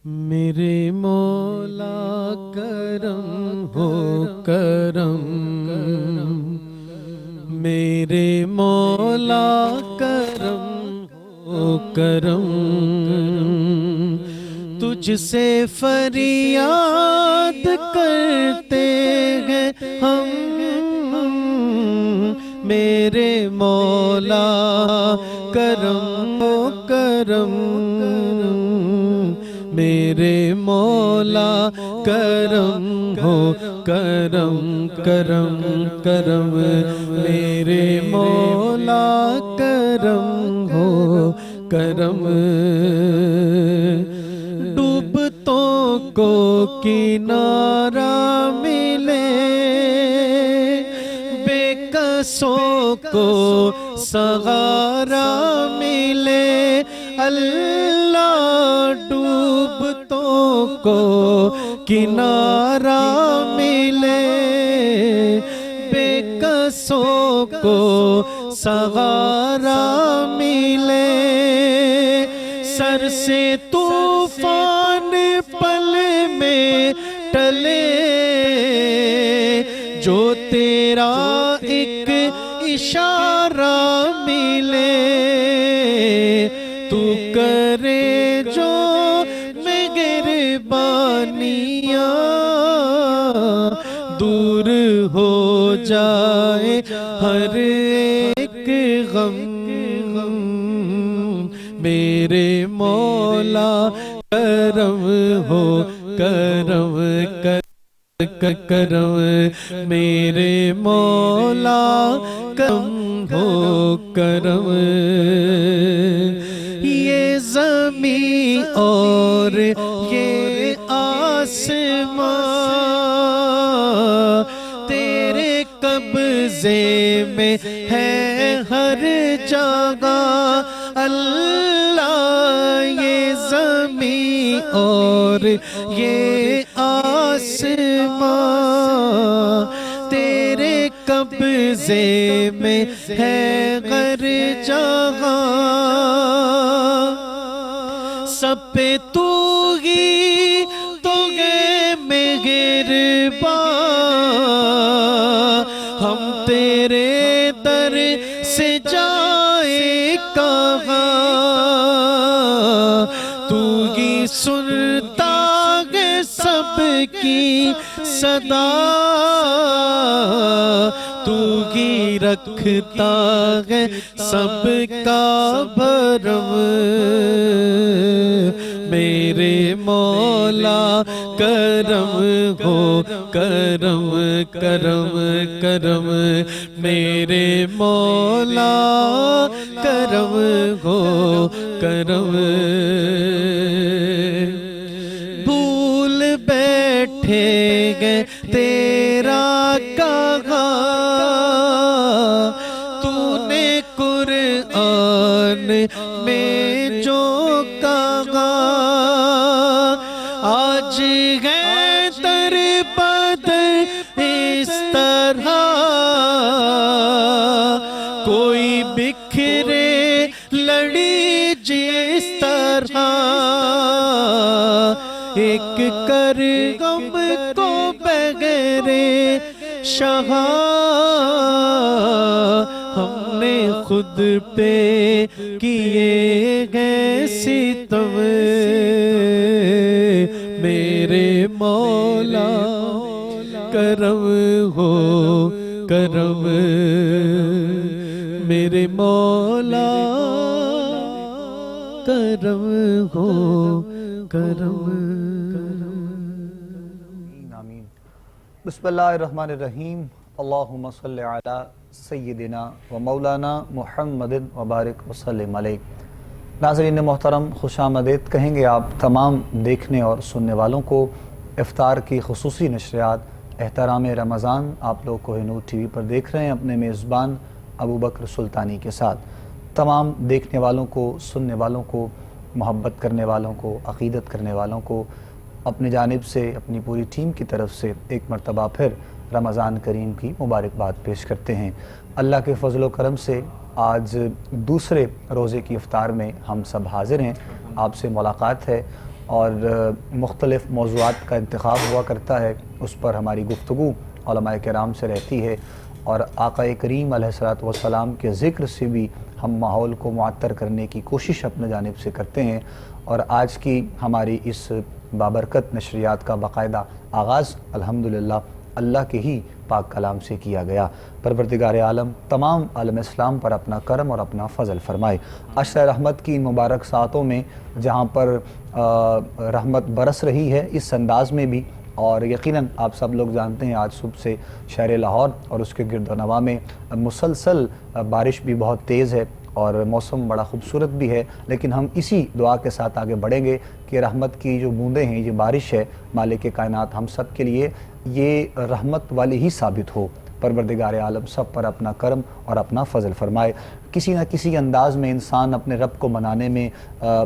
میرے مولا کرم ہو کرم، میرے مولا کرم ہو کرم، تجھ سے فریاد کرتے ہیں ہم، میرے مولا کرم ہو کرم، میرے مولا کرم ہو کرم کرم کرم، میرے مولا کرم ہو کرم، ڈوبتوں کو کنارہ ملے، بے کسوں کو سہارا ملے، اللہ ڈوبتوں کو کنارہ ملے، بے کسوں کو سہارا ملے، سر سے طوفان پل میں ٹلے، جو تیرا ایک اشارہ ملے، تو کرے جو مہربانیاں، دور ہو جائے ہر ایک غم، میرے مولا کرم ہو کرم کرم، میرے مولا کرم ہو کرم، یہ زمین اور یہ آسمان تیرے قبضے میں ہے ہر جگہ، اللہ یہ زمین اور یہ آسمان تیرے قبضے میں ہے ہر جگہ، سب پہ تو ہی تو ہے مہربان، ہم تیرے در سے جائے کہاں، تو ہی سنتا ہے سب کی صدا، تو ہی رکھتا ہے سب کا بھرم، میرے مولا کرم ہو کرم کرم کرم، میرے مولا کرم ہو کرم، بھول بیٹھے گے تیرا کہا، تو نے قرآن میں جو کہا، آج ہے در بدر اس طرح، کوئی بکھرے لڑی جس طرح، ایک کر غم کو بغیر شہا، ہم نے خود پہ کیے گئے ستم، میرے مولا کرم ہو کرم، میرے مولا کرم ہو کرم۔ آمین۔ بسم اللہ الرحمن الرحیم، اللہم صلی علی سیدنا و مولانا محمد وبارک وسلم علیہ۔ ناظرین محترم، خوش آمدید کہیں گے آپ تمام دیکھنے اور سننے والوں کو افطار کی خصوصی نشریات احترام رمضان آپ لوگ کوہ نور ٹی وی پر دیکھ رہے ہیں اپنے میزبان ابو بکر سلطانی کے ساتھ۔ تمام دیکھنے والوں کو، سننے والوں کو، محبت کرنے والوں کو، عقیدت کرنے والوں کو اپنی جانب سے، اپنی پوری ٹیم کی طرف سے ایک مرتبہ پھر رمضان کریم کی مبارکباد پیش کرتے ہیں۔ اللہ کے فضل و کرم سے آج دوسرے روزے کی افطار میں ہم سب حاضر ہیں، آپ سے ملاقات ہے اور مختلف موضوعات کا انتخاب ہوا کرتا ہے، اس پر ہماری گفتگو علماء کرام سے رہتی ہے، اور آقا کریم علیہ الصلوۃ والسلام کے ذکر سے بھی ہم ماحول کو معطر کرنے کی کوشش اپنے جانب سے کرتے ہیں۔ اور آج کی ہماری اس بابرکت نشریات کا باقاعدہ آغاز الحمدللہ اللہ کے ہی پاک کلام سے کیا گیا۔ پروردگار عالم تمام عالم اسلام پر اپنا کرم اور اپنا فضل فرمائے۔ عشر رحمت کی مبارک ساعتوں میں جہاں پر رحمت برس رہی ہے اس انداز میں بھی، اور یقیناً آپ سب لوگ جانتے ہیں آج صبح سے شہر لاہور اور اس کے گرد و نواح میں مسلسل بارش بھی بہت تیز ہے اور موسم بڑا خوبصورت بھی ہے، لیکن ہم اسی دعا کے ساتھ آگے بڑھیں گے کہ رحمت کی جو بوندیں ہیں، یہ بارش ہے، مالک کائنات ہم سب کے لیے یہ رحمت والی ہی ثابت ہو۔ پروردگار عالم سب پر اپنا کرم اور اپنا فضل فرمائے۔ کسی نہ کسی انداز میں انسان اپنے رب کو منانے میں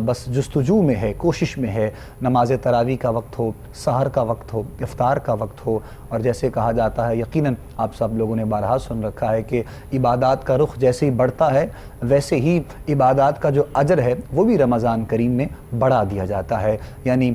بس جستجو میں ہے، کوشش میں ہے۔ نماز تراویح کا وقت ہو، سحر کا وقت ہو، افطار کا وقت ہو، اور جیسے کہا جاتا ہے یقیناً آپ سب لوگوں نے بارہا سن رکھا ہے کہ عبادات کا رخ جیسے ہی بڑھتا ہے ویسے ہی عبادات کا جو اجر ہے وہ بھی رمضان کریم میں بڑھا دیا جاتا ہے، یعنی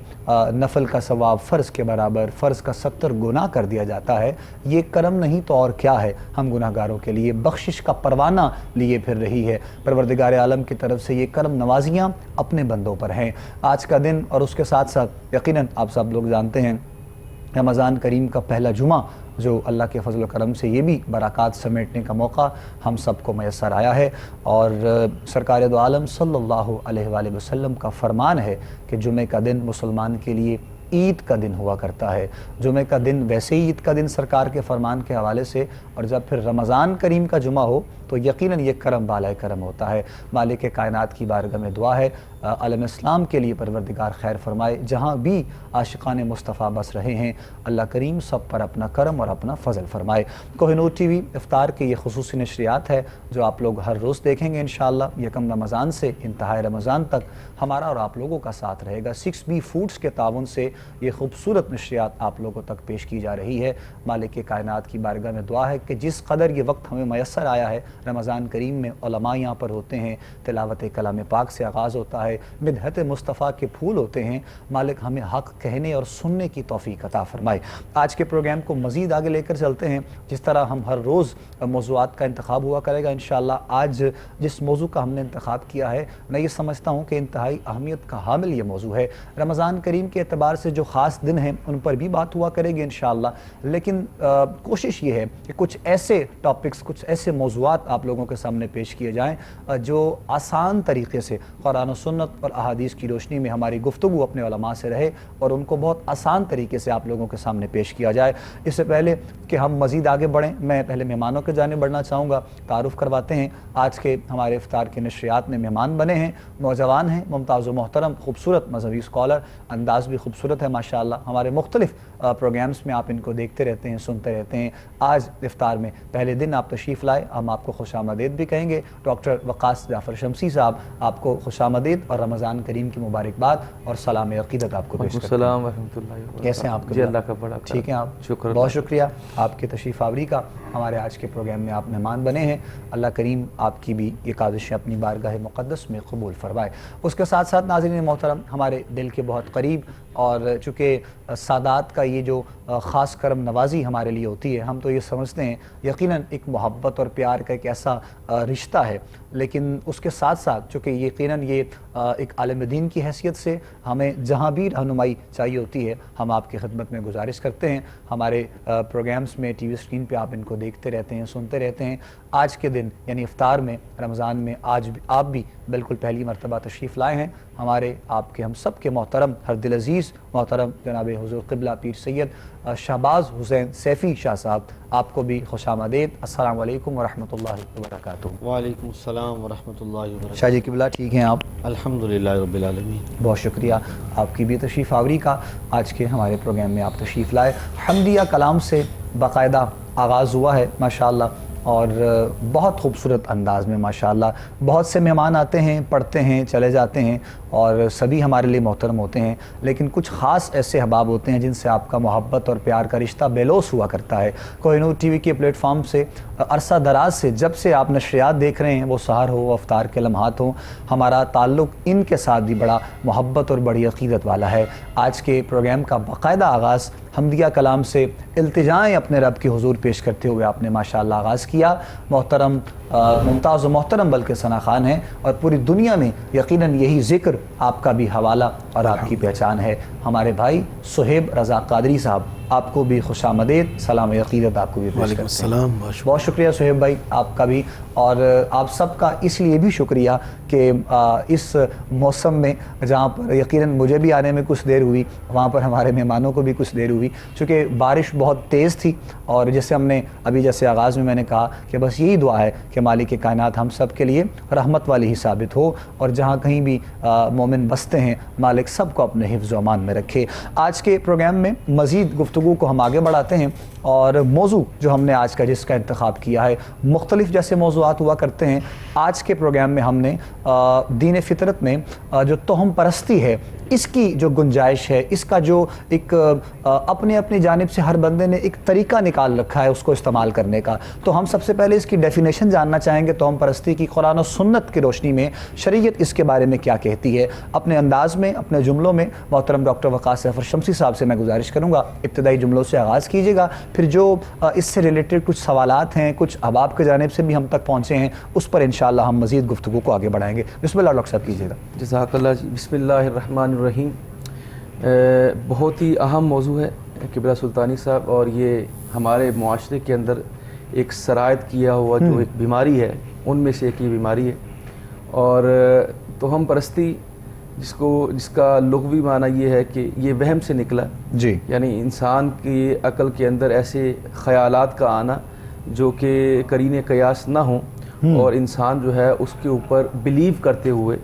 نفل کا ثواب فرض کے برابر، فرض کا 70 گنا کر دیا جاتا ہے۔ یہ کرم نہیں تو اور کیا ہے، ہم گناہ گاروں کے لیے بخشش کا پروانہ لیے پھر رہی ہے۔ پروردگار عالم کی طرف سے یہ کرم نوازیاں اپنے بندوں پر ہیں۔ آج کا دن اور اس کے ساتھ ساتھ یقیناً آپ سب لوگ جانتے ہیں رمضان کریم کا پہلا جمعہ جو اللہ کے فضل و کرم سے یہ بھی برکات سمیٹنے کا موقع ہم سب کو میسر آیا ہے، اور سرکار دو عالم صلی اللہ علیہ وآلہ وسلم کا فرمان ہے کہ جمعہ کا دن مسلمان کے لیے عید کا دن ہوا کرتا ہے۔ جمعہ کا دن ویسے ہی عید کا دن سرکار کے فرمان کے حوالے سے، اور جب پھر رمضان کریم کا جمعہ ہو تو یقیناً یہ کرم بالائے کرم ہوتا ہے۔ مالک کائنات کی بارگاہ میں دعا ہے عالم اسلام کے لیے پروردگار خیر فرمائے، جہاں بھی عاشقان مصطفیٰ بس رہے ہیں اللہ کریم سب پر اپنا کرم اور اپنا فضل فرمائے۔ کوہ نور ٹی وی افطار کی یہ خصوصی نشریات ہے جو آپ لوگ ہر روز دیکھیں گے انشاءاللہ۔ یکم رمضان سے انتہائی رمضان تک ہمارا اور آپ لوگوں کا ساتھ رہے گا۔ 6B فوڈز کے تعاون سے یہ خوبصورت نشریات آپ لوگوں تک پیش کی جا رہی ہے۔ مالک کائنات کی بارگاہ میں دعا ہے کہ جس قدر یہ وقت ہمیں میسر آیا ہے، رمضان کریم میں علماء یہاں پر ہوتے ہیں، تلاوت کلام پاک سے آغاز ہوتا ہے، مدحت مصطفیٰ کے پھول ہوتے ہیں، مالک ہمیں حق کہنے اور سننے کی توفیق عطا فرمائے۔ آج کے پروگرام کو مزید آگے لے کر چلتے ہیں، جس طرح ہم ہر روز موضوعات کا انتخاب ہوا کرے گا انشاءاللہ۔ آج جس موضوع کا ہم نے انتخاب کیا ہے میں یہ سمجھتا ہوں کہ انتہائی اہمیت کا حامل یہ موضوع ہے۔ رمضان کریم کے اعتبار سے جو خاص دن ہیں ان پر بھی بات ہوا کرے گی انشاءاللہ، لیکن کوشش یہ ہے کہ کچھ ایسے ٹاپکس، کچھ ایسے موضوعات آپ لوگوں کے سامنے پیش کیے جائیں جو آسان طریقے سے قرآن و سنت اور احادیث کی روشنی میں ہماری گفتگو اپنے علماء سے رہے اور ان کو بہت آسان طریقے سے آپ لوگوں کے سامنے پیش کیا جائے۔ اس سے پہلے کہ ہم مزید آگے بڑھیں میں پہلے مہمانوں کے جانب بڑھنا چاہوں گا۔ تعارف کرواتے ہیں، آج کے ہمارے افطار کے نشریات میں مہمان بنے ہیں، نوجوان ہیں، ممتاز و محترم، خوبصورت مذہبی اسکالر، انداز بھی خوبصورت ہے ماشاءاللہ۔ ہمارے مختلف پروگرامز میں آپ ان کو دیکھتے رہتے ہیں، سنتے رہتے ہیں۔ آج افطار میں پہلے دن آپ تشریف لائے، ہم آپ کو خوش آمدید بھی کہیں گے۔ ڈاکٹر وقاص جعفر شمسی صاحب آپ کو خوش آمدید اور رمضان کریم کی مبارکباد اور سلام عقیدت آپ کو پیش کرتے ہیں۔ السلام ورحمۃ اللہ وبرکاتہ۔ کیسے ہیں آپ؟ جی اللہ کا بڑا ٹھیک ہیں آپ؟ شکر، بہت شکریہ آپ کے تشریف آوری کا۔ ہمارے آج کے پروگرام میں آپ مہمان بنے ہیں، اللہ کریم آپ کی بھی یہ کاوشیں اپنی بارگاہ مقدس میں قبول فرمائے۔ اس کے ساتھ ساتھ ناظرین محترم، ہمارے دل کے بہت قریب اور چونکہ سادات کا یہ جو خاص کرم نوازی ہمارے لیے ہوتی ہے، ہم تو یہ سمجھتے ہیں یقیناً ایک محبت اور پیار کا ایک ایسا رشتہ ہے، لیکن اس کے ساتھ ساتھ چونکہ یقیناً یہ ایک عالم دین کی حیثیت سے ہمیں جہاں بھی رہنمائی چاہیے ہوتی ہے ہم آپ کی خدمت میں گزارش کرتے ہیں۔ ہمارے پروگرامز میں ٹی وی اسکرین پہ آپ ان کو دیکھتے رہتے ہیں، سنتے رہتے ہیں۔ آج کے دن یعنی افطار میں رمضان میں آج بھی آپ بھی بالکل پہلی مرتبہ تشریف لائے ہیں۔ ہمارے آپ کے ہم سب کے محترم ہر دل عزیز محترم جناب حضور قبلہ پیر سید شہباز حسین سیفی شاہ صاحب، آپ کو بھی خوش آمدید۔ السلام علیکم ورحمۃ اللہ وبرکاتہ۔ وعلیکم السلام ورحمۃ اللہ وبرکاتہ۔ شاہ جی قبلہ ٹھیک ہیں آپ؟ الحمدللہ رب العالمین۔ بہت شکریہ آپ کی بھی تشریف آوری کا، آج کے ہمارے پروگرام میں آپ تشریف لائے۔ حمدیہ کلام سے باقاعدہ آغاز ہوا ہے ماشاءاللہ، اور بہت خوبصورت انداز میں ماشاءاللہ. بہت سے مہمان آتے ہیں، پڑھتے ہیں، چلے جاتے ہیں اور سبھی ہمارے لیے محترم ہوتے ہیں، لیکن کچھ خاص ایسے احباب ہوتے ہیں جن سے آپ کا محبت اور پیار کا رشتہ بے لوث ہوا کرتا ہے. کوہ نور ٹی وی کے پلیٹ فارم سے عرصہ دراز سے جب سے آپ نشریات دیکھ رہے ہیں، وہ سحر ہو، افطار کے لمحات ہوں، ہمارا تعلق ان کے ساتھ بھی بڑا محبت اور بڑی عقیدت والا ہے. آج کے پروگرام کا باقاعدہ آغاز حمدیہ کلام سے التجائیں اپنے رب کے حضور پیش کرتے ہوئے آپ نے ماشاءاللہ آغاز کیا. محترم ممتاز و محترم بلکہ ثنا خان ہیں، اور پوری دنیا میں یقیناً یہی ذکر آپ کا بھی حوالہ اور آپ کی پہچان ہے. ہمارے بھائی سہیب رضا قادری صاحب، آپ کو بھی خوش آمدید، سلام عقیدت آپ کو بھی پیش کرتے ہیں. السلام. بہت شکریہ سہیب بھائی آپ کا بھی، اور آپ سب کا اس لیے بھی شکریہ کہ اس موسم میں جہاں پر یقیناً مجھے بھی آنے میں کچھ دیر ہوئی، وہاں پر ہمارے مہمانوں کو بھی کچھ دیر ہوئی، چونکہ بارش بہت تیز تھی. اور جیسے ہم نے ابھی جیسے آغاز میں نے کہا کہ بس یہی دعا ہے کہ مالک کائنات ہم سب کے لیے رحمت والی ہی ثابت ہو، اور جہاں کہیں بھی مومن بستے ہیں مالک سب کو اپنے حفظ و امان میں رکھے. آج کے پروگرام میں مزید گفتگو کو ہم آگے بڑھاتے ہیں، اور موضوع جو ہم نے آج کا جس کا انتخاب کیا ہے، مختلف جیسے موضوعات ہوا کرتے ہیں. آج کے پروگرام میں ہم نے دین فطرت میں جو توہم پرستی ہے اس کی جو گنجائش ہے، اس کا جو ایک اپنی جانب سے ہر بندے نے ایک طریقہ نکال رکھا ہے اس کو استعمال کرنے کا. تو ہم سب سے پہلے اس کی ڈیفینیشن جاننا چاہیں گے توہم پرستی کی. قرآن و سنت کی روشنی میں شریعت اس کے بارے میں کیا کہتی ہے؟ اپنے انداز میں، اپنے جملوں میں محترم ڈاکٹر وقاص ظفر شمسی صاحب سے میں گزارش کروں گا ابتدائی جملوں سے آغاز کیجیے گا، پھر جو اس سے ریلیٹڈ کچھ سوالات ہیں، کچھ احباب کی جانب سے بھی ہم تک پہنچے ہیں، اس پر انشاءاللہ ہم مزید گفتگو کو آگے بڑھائیں گے. بسم اللہ ڈاکٹر صاحب کیجیے گا. جزاک اللہ جی. بسم اللہ الرحمن الرحیم. بہت ہی اہم موضوع ہے قبلہ سلطانی صاحب، اور یہ ہمارے معاشرے کے اندر ایک سرایت کیا ہوا جو ایک بیماری ہے، ان میں سے ایک یہ بیماری ہے. اور توہم پرستی جس کا لغوی معنی یہ ہے کہ یہ وہم سے نکلا، جی، یعنی انسان کی عقل کے اندر ایسے خیالات کا آنا جو کہ قرین قیاس نہ ہوں، اور انسان جو ہے اس کے اوپر بلیو کرتے ہوئے،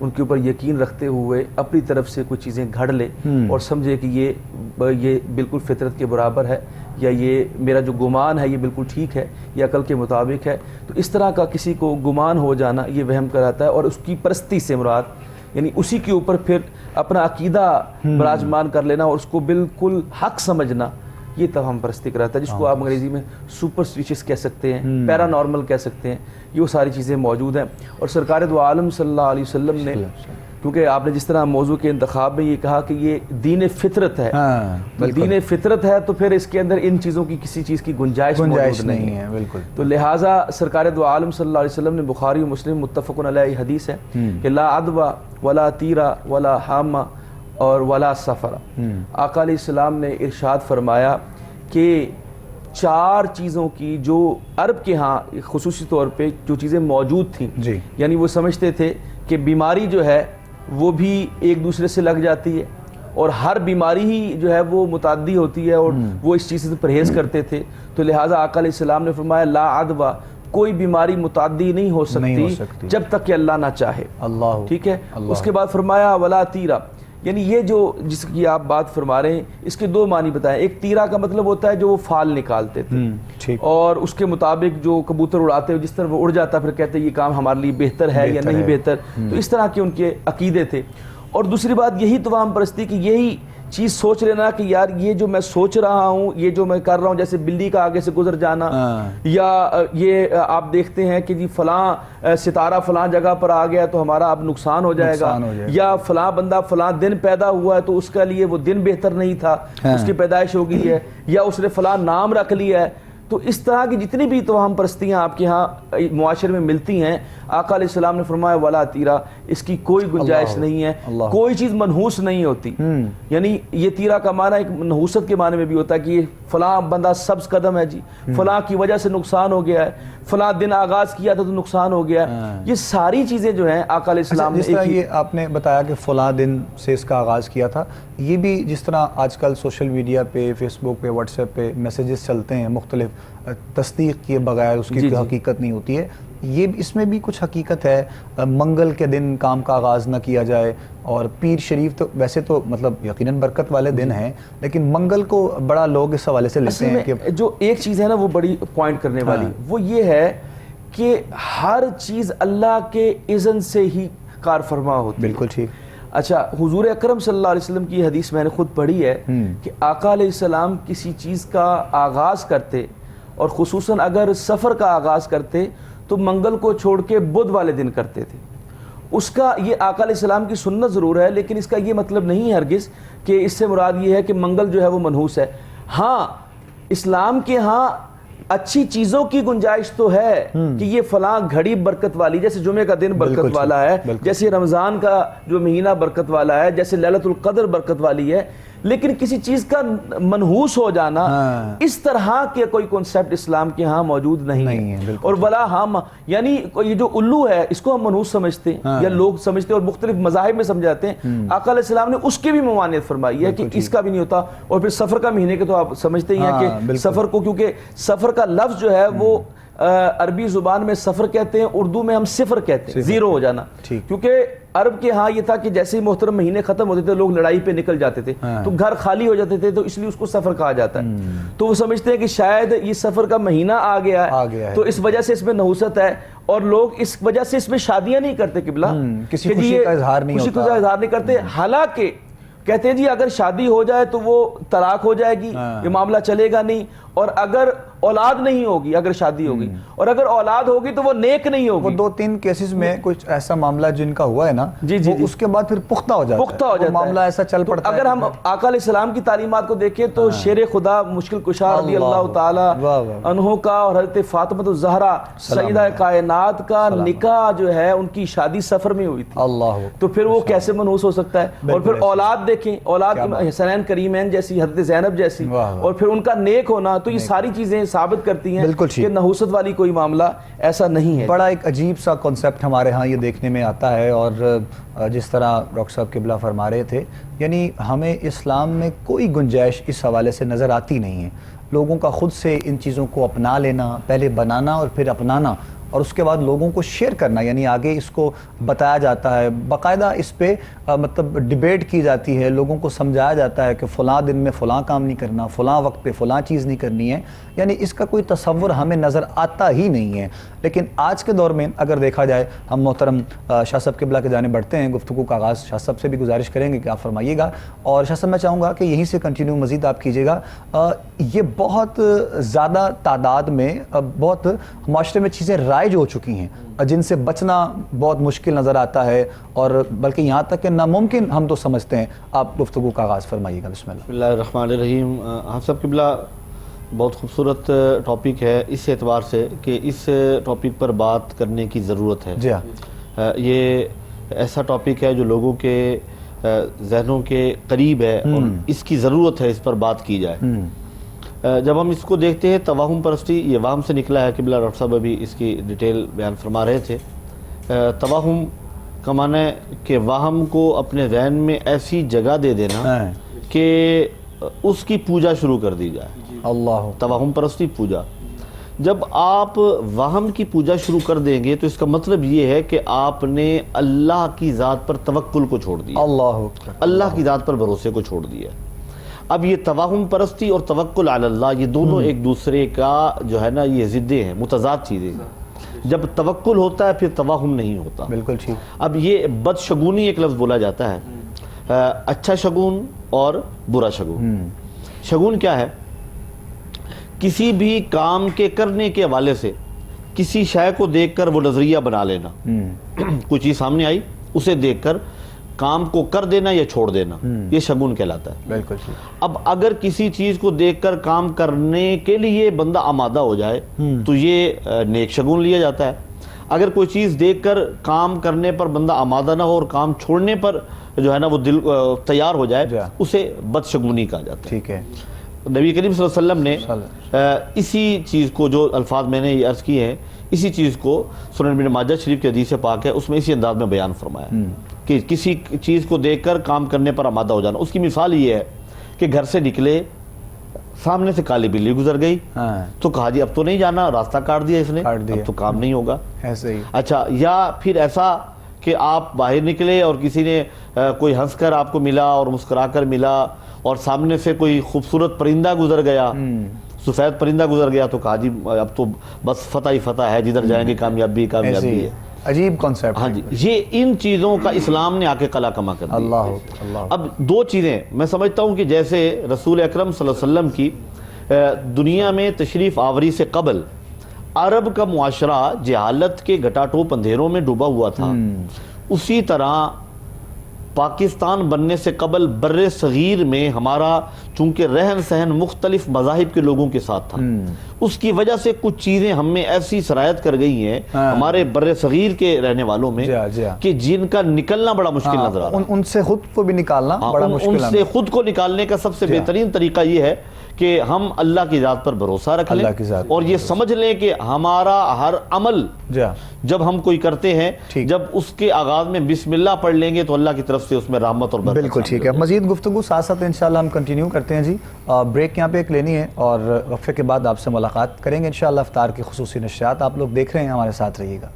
ان کے اوپر یقین رکھتے ہوئے اپنی طرف سے کچھ چیزیں گھڑ لے اور سمجھے کہ یہ بالکل فطرت کے برابر ہے، یا یہ میرا جو گمان ہے یہ بالکل ٹھیک ہے، یہ عقل کے مطابق ہے. تو اس طرح کا کسی کو گمان ہو جانا یہ وہم کراتا ہے، اور اس کی پرستی سے مراد یعنی اسی کے اوپر پھر اپنا عقیدہ براجمان کر لینا اور اس کو بالکل حق سمجھنا، یہ توہم پرستی کراتا ہے، جس کو آپ انگریزی میں سپرسٹیشس کہہ سکتے ہیں، پیرا نارمل کہہ سکتے ہیں. یہ وہ ساری چیزیں موجود ہیں. اور سرکار دو عالم صلی اللہ علیہ وسلم نے، کیونکہ آپ نے جس طرح موضوع کے انتخاب میں یہ کہا کہ یہ دین فطرت ہے، تو دین فطرت ہے تو پھر اس کے اندر ان چیزوں کی کسی چیز کی گنجائش موجود نہیں ہے. بالکل. تو لہٰذا سرکار دو عالم صلی اللہ علیہ وسلم نے، بخاری و مسلم متفق علیہ حدیث ہے کہ لا عدوى ولا تیرا ولا حامہ اور ولا سفر. آقا علیہ السلام نے ارشاد فرمایا کہ 4 چیزوں کی جو عرب کے ہاں خصوصی طور پہ جو چیزیں موجود تھیں، یعنی وہ سمجھتے تھے کہ بیماری جو ہے وہ بھی ایک دوسرے سے لگ جاتی ہے، اور ہر بیماری ہی جو ہے وہ متعدی ہوتی ہے، اور وہ اس چیز سے پرہیز کرتے تھے. تو لہٰذا آقا علیہ السلام نے فرمایا لا عدوى، کوئی بیماری متعدی نہیں ہو سکتی جب تک کہ اللہ نہ چاہے. ٹھیک ہے. اس کے بعد فرمایا ولا تیرا، یعنی یہ جو جس کی آپ بات فرما رہے ہیں اس کے 2 معنی بتائیں. ایک تیرا کا مطلب ہوتا ہے جو وہ فال نکالتے تھے، اور اس کے مطابق جو کبوتر اڑاتے ہوئے جس طرح وہ اڑ جاتا پھر کہتے ہیں یہ کام ہمارے لیے بہتر ہے یا نہیں بہتر. تو اس طرح کے ان کے عقیدے تھے. اور دوسری بات یہی توہم پرستی کی یہی چیز سوچ لینا کہ یار یہ جو میں سوچ رہا ہوں، یہ جو میں کر رہا ہوں، جیسے بلی کا آگے سے گزر جانا، یا یہ آپ دیکھتے ہیں کہ جی فلاں ستارہ فلاں جگہ پر آ گیا تو ہمارا اب نقصان ہو جائے گا، یا فلاں بندہ فلاں دن پیدا ہوا ہے تو اس کا لیے وہ دن بہتر نہیں تھا، اس کی پیدائش ہو گئی ہے، یا اس نے فلاں نام رکھ لیا ہے. تو اس طرح کی جتنی بھی توہم پرستیاں آپ کے ہاں معاشرے میں ملتی ہیں، آقا علیہ السلام نے فرمایا ولا تیرا، اس کی کوئی گنجائش نہیں ہے. کوئی چیز منحوس نہیں ہوتی. یعنی یہ تیرا کا معنی ایک منحوست کے معنی میں بھی ہوتا ہے کہ یہ فلاں بندہ سبز قدم ہے جی، فلاں کی وجہ سے نقصان ہو گیا ہے، فلاں دن آغاز کیا تھا تو نقصان ہو گیا. یہ ساری چیزیں جو ہیں آقا علیہ السلام نے، جس طرح یہ آپ نے بتایا کہ فلاں دن سے اس کا آغاز کیا تھا، یہ بھی جس طرح آج کل سوشل میڈیا پہ، فیس بک پہ، واٹس ایپ پہ میسیجز چلتے ہیں مختلف، تصدیق کیے بغیر اس کی حقیقت نہیں ہوتی ہے. یہ اس میں بھی کچھ حقیقت ہے منگل کے دن کام کا آغاز نہ کیا جائے، اور پیر شریف تو ویسے تو مطلب یقیناً برکت والے دن ہیں، لیکن منگل کو بڑا لوگ اس حوالے سے لیتے ہیں کہ جو ایک چیز ہے نا وہ بڑی پوائنٹ کرنے والی، وہ یہ ہے کہ ہر چیز اللہ کے اذن سے ہی کار فرما ہوتی ہے۔ بالکل ٹھیک۔ اچھا، حضور اکرم صلی اللہ علیہ وسلم کی حدیث میں نے خود پڑھی ہے کہ آقا علیہ السلام کسی چیز کا آغاز کرتے، اور خصوصاً اگر سفر کا آغاز کرتے تو منگل کو چھوڑ کے بدھ والے دن کرتے تھے۔ اس کا یہ آقا علیہ السلام کی سنت ضرور ہے، لیکن اس کا یہ مطلب نہیں ہے ہرگز کہ اس سے مراد یہ ہے کہ منگل جو ہے وہ منحوس ہے۔ ہاں، اسلام کے ہاں اچھی چیزوں کی گنجائش تو ہے کہ یہ فلاں گھڑی برکت والی، جیسے جمعے کا دن برکت والا ہے، جیسے رمضان کا جو مہینہ برکت والا ہے، جیسے لیلۃ القدر برکت والی ہے، لیکن کسی چیز کا منحوس ہو جانا اس طرح کے کوئی کنسپٹ اسلام کے ہاں موجود نہیں ہے۔ اور ولا ہم یعنی یہ جو الو ہے اس کو ہم منحوس سمجھتے ہیں یا لوگ سمجھتے ہیں اور مختلف مذاہب میں سمجھاتے ہیں، آقا علیہ السلام نے اس کی بھی ممانعت فرمائی ہے کہ اس کا بھی نہیں ہوتا۔ اور پھر سفر کا مہینے کے تو آپ سمجھتے ہی ہیں کہ سفر کو، کیونکہ سفر کا لفظ جو ہے وہ عربی زبان میں سفر کہتے ہیں، اردو میں ہم صفر کہتے ہیں، زیرو ہو جانا، کیونکہ عرب کے ہاں یہ تھا کہ جیسے ہی محترم مہینے ختم ہوتے تھے لوگ لڑائی پہ نکل جاتے تھے تو گھر خالی ہو جاتے تھے، تو اس لیے اس کو سفر کہا جاتا ہے۔ تو وہ سمجھتے ہیں کہ شاید یہ سفر کا مہینہ آ گیا ہے تو اس وجہ سے اس میں نحوست ہے، اور لوگ اس وجہ سے اس میں شادیاں نہیں کرتے قبلہ، کسی خوشی کا اظہار نہیں ہوتا، خوشی کا اظہار نہیں کرتے۔ حالانکہ کہتے ہیں جی اگر شادی ہو جائے تو وہ طلاق ہو جائے گی، یہ معاملہ چلے گا نہیں، اور اگر اولاد نہیں ہوگی، اگر شادی ہوگی، اور اگر اولاد ہوگی تو وہ نیک نہیں ہوگی۔ وہ 2-3 کیسز میں کچھ ایسا معاملہ جن کا ہوا ہے نا، اس کے بعد پھر پختہ ہو جاتا ہے، معاملہ ایسا چل پڑتا ہے۔ اگر ہم آقا علیہ السلام کی تعلیمات کو دیکھیں تو شیر خدا مشکل کشا رضی اللہ تعالی عنہ کا اور حضرت فاطمہ الزہرا سیدہ کائنات کا نکاح جو ہے ان کی شادی سفر میں ہوئی تھی، تو پھر وہ کیسے منحوس ہو سکتا ہے؟ اور پھر اولاد دیکھیں، اولاد حسنین کریمین جیسی، حضرت زینب جیسی، اور پھر ان کا نیک ہونا، تو یہ ساری چیزیں ثابت کرتی ہیں کہ نحوست والی کوئی معاملہ ایسا نہیں ہے۔ بڑا ایک عجیب سا کنسپٹ ہمارے ہاں یہ دیکھنے میں آتا ہے، اور جس طرح ڈاکٹر صاحب قبلہ فرما رہے تھے، یعنی ہمیں اسلام میں کوئی گنجائش اس حوالے سے نظر آتی نہیں ہے۔ لوگوں کا خود سے ان چیزوں کو اپنا لینا، پہلے بنانا اور پھر اپنانا، اور اس کے بعد لوگوں کو شیئر کرنا، یعنی آگے اس کو بتایا جاتا ہے، باقاعدہ اس پہ مطلب ڈیبیٹ کی جاتی ہے، لوگوں کو سمجھایا جاتا ہے کہ فلاں دن میں فلاں کام نہیں کرنا، فلاں وقت پہ فلاں چیز نہیں کرنی ہے، یعنی اس کا کوئی تصور ہمیں نظر آتا ہی نہیں ہے۔ لیکن آج کے دور میں اگر دیکھا جائے، ہم محترم شاہ صاحب قبلہ کے جانب بڑھتے ہیں، گفتگو کا آغاز شاہ صاحب سے بھی گزارش کریں گے کہ آپ فرمائیے گا، اور شاہ صاحب میں چاہوں گا کہ یہیں سے کنٹینیو مزید آپ کیجیے گا۔ یہ بہت زیادہ تعداد میں بہت معاشرے میں چیزیں رائج ہو چکی ہیں جن سے بچنا بہت مشکل نظر آتا ہے، اور بلکہ یہاں تک کہ ناممکن ہم تو سمجھتے ہیں۔ آپ گفتگو کا آغاز فرمائیے گا، بسم اللہ۔ بسم اللہ الرحمن الرحیم۔ آپ صاحب قبلہ بہت خوبصورت ٹاپک ہے اس اعتبار سے کہ اس ٹاپک پر بات کرنے کی ضرورت ہے۔ جی ہاں، یہ ایسا ٹاپک ہے جو لوگوں کے ذہنوں کے قریب ہے اور اس کی ضرورت ہے اس پر بات کی جائے۔ جب ہم اس کو دیکھتے ہیں، توہم پرستی یہ وہم سے نکلا ہے، قبلہ ڈاکٹر صاحب ابھی اس کی ڈیٹیل بیان فرما رہے تھے۔ توہم کا معنی ہے کہ وہم کو اپنے ذہن میں ایسی جگہ دے دینا کہ اس کی پوجا شروع کر دی جائے۔ اللہ، توہم پرستی پوجا۔ جب آپ وہم کی پوجا شروع کر دیں گے تو اس کا مطلب یہ ہے کہ آپ نے اللہ کی ذات پر توکل کو چھوڑ دیا، اللہ کی ذات پر بھروسے کو چھوڑ دیا۔ اب یہ توہم پرستی اور توکل علی اللہ یہ دونوں ایک دوسرے کا جو ہے نا یہ ضدیں ہیں، متضاد چیزیں۔ جب توکل ہوتا ہے پھر توہم نہیں ہوتا۔ بالکل ٹھیک۔ اب یہ بدشگونی ایک لفظ بولا جاتا ہے، اچھا شگون اور برا شگون۔ شگون کیا ہے؟ کسی بھی کام کے کرنے کے حوالے سے کسی شے کو دیکھ کر وہ نظریہ بنا لینا، کوئی چیز سامنے آئی اسے دیکھ کر کام کو کر دینا یا چھوڑ دینا، یہ شگون کہلاتا ہے۔ بالکل۔ اب اگر کسی چیز کو دیکھ کر کام کرنے کے لیے بندہ آمادہ ہو جائے تو یہ نیک شگون لیا جاتا ہے۔ اگر کوئی چیز دیکھ کر کام کرنے پر بندہ آمادہ نہ ہو اور کام چھوڑنے پر جو ہے نا وہ دل تیار ہو جائے اسے بدشگونی کہا جاتا ہے۔ ٹھیک ہے۔ نبی کریم صلی اللہ علیہ وسلم نے اسی چیز کو، جو الفاظ میں نے یہ عرض کیے ہیں، اسی چیز کو سنن ابن ماجہ شریف کی حدیث پاک ہے اس میں اسی انداز میں بیان فرمایا کہ کسی چیز کو دیکھ کر کام کرنے پر آمادہ ہو جانا۔ اس کی مثال یہ ہے کہ گھر سے نکلے، سامنے سے کالی بلی گزر گئی ہاں تو کہا جی اب تو نہیں جانا، راستہ کاٹ دیا اس نے، کاٹ دیا، اب تو کام نہیں ہوگا۔ ایسے ہی اچھا، یا پھر ایسا کہ آپ باہر نکلے اور کسی نے کوئی ہنس کر آپ کو ملا اور مسکرا کر ملا، اور سامنے سے کوئی خوبصورت پرندہ گزر گیا، سفید پرندہ گزر گیا، تو کہا جی اب تو بس فتح ہی فتح ہے، جدھر جائیں گے کامیابی کامیابی ہے۔ عجیب کانسیپٹ۔ ہاں جی، یہ ان چیزوں کا اسلام نے آ کے قلع کما کر دیا۔ اللہ اب دو چیزیں میں سمجھتا ہوں کہ جیسے رسول اکرم صلی اللہ علیہ وسلم کی دنیا میں تشریف آوری سے قبل عرب کا معاشرہ جہالت کے گھٹاٹوپ اندھیروں میں ڈوبا ہوا تھا، اسی طرح پاکستان بننے سے قبل بر صغیر میں ہمارا چونکہ رہن سہن مختلف مذاہب کے لوگوں کے ساتھ تھا، اس کی وجہ سے کچھ چیزیں ہم میں ایسی سرایت کر گئی ہیں ہمارے بر صغیر کے رہنے والوں میں کہ جن کا نکلنا بڑا مشکل نظر آ رہا ہے۔ ان سے خود کو بھی نکالنا بڑا مشکل ہے۔ ان سے خود کو نکالنے کا سب سے بہترین طریقہ یہ ہے کہ ہم اللہ کی ذات پر بھروسہ رکھ لیں اور یہ سمجھ لیں کہ ہمارا ہر عمل جب ہم کوئی کرتے ہیں، جب اس کے آغاز میں بسم اللہ پڑھ لیں گے تو اللہ کی طرف سے اس میں رحمت اور برکت۔ بالکل ٹھیک ہے، مزید گفتگو ساتھ ساتھ انشاءاللہ ہم کنٹینیو کرتے ہیں جی۔ بریک یہاں پہ ایک لینی ہے اور وقفے کے بعد آپ سے ملاقات کریں گے انشاءاللہ افطار کی خصوصی نشریات۔ آپ لوگ دیکھ رہے ہیں، ہمارے ساتھ رہیے گا۔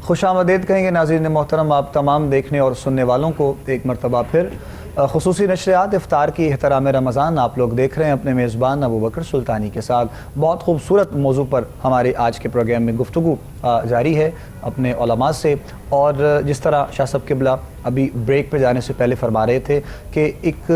خوش آمدید کہیں گے ناظرین محترم آپ تمام دیکھنے اور سننے والوں کو ایک مرتبہ پھر خصوصی نشریات افطار کی احترام رمضان آپ لوگ دیکھ رہے ہیں اپنے میزبان ابو بکر سلطانی کے ساتھ۔ بہت خوبصورت موضوع پر ہمارے آج کے پروگرام میں گفتگو جاری ہے اپنے علماء سے، اور جس طرح شاہ صاحب قبلہ ابھی بریک پہ جانے سے پہلے فرما رہے تھے کہ ایک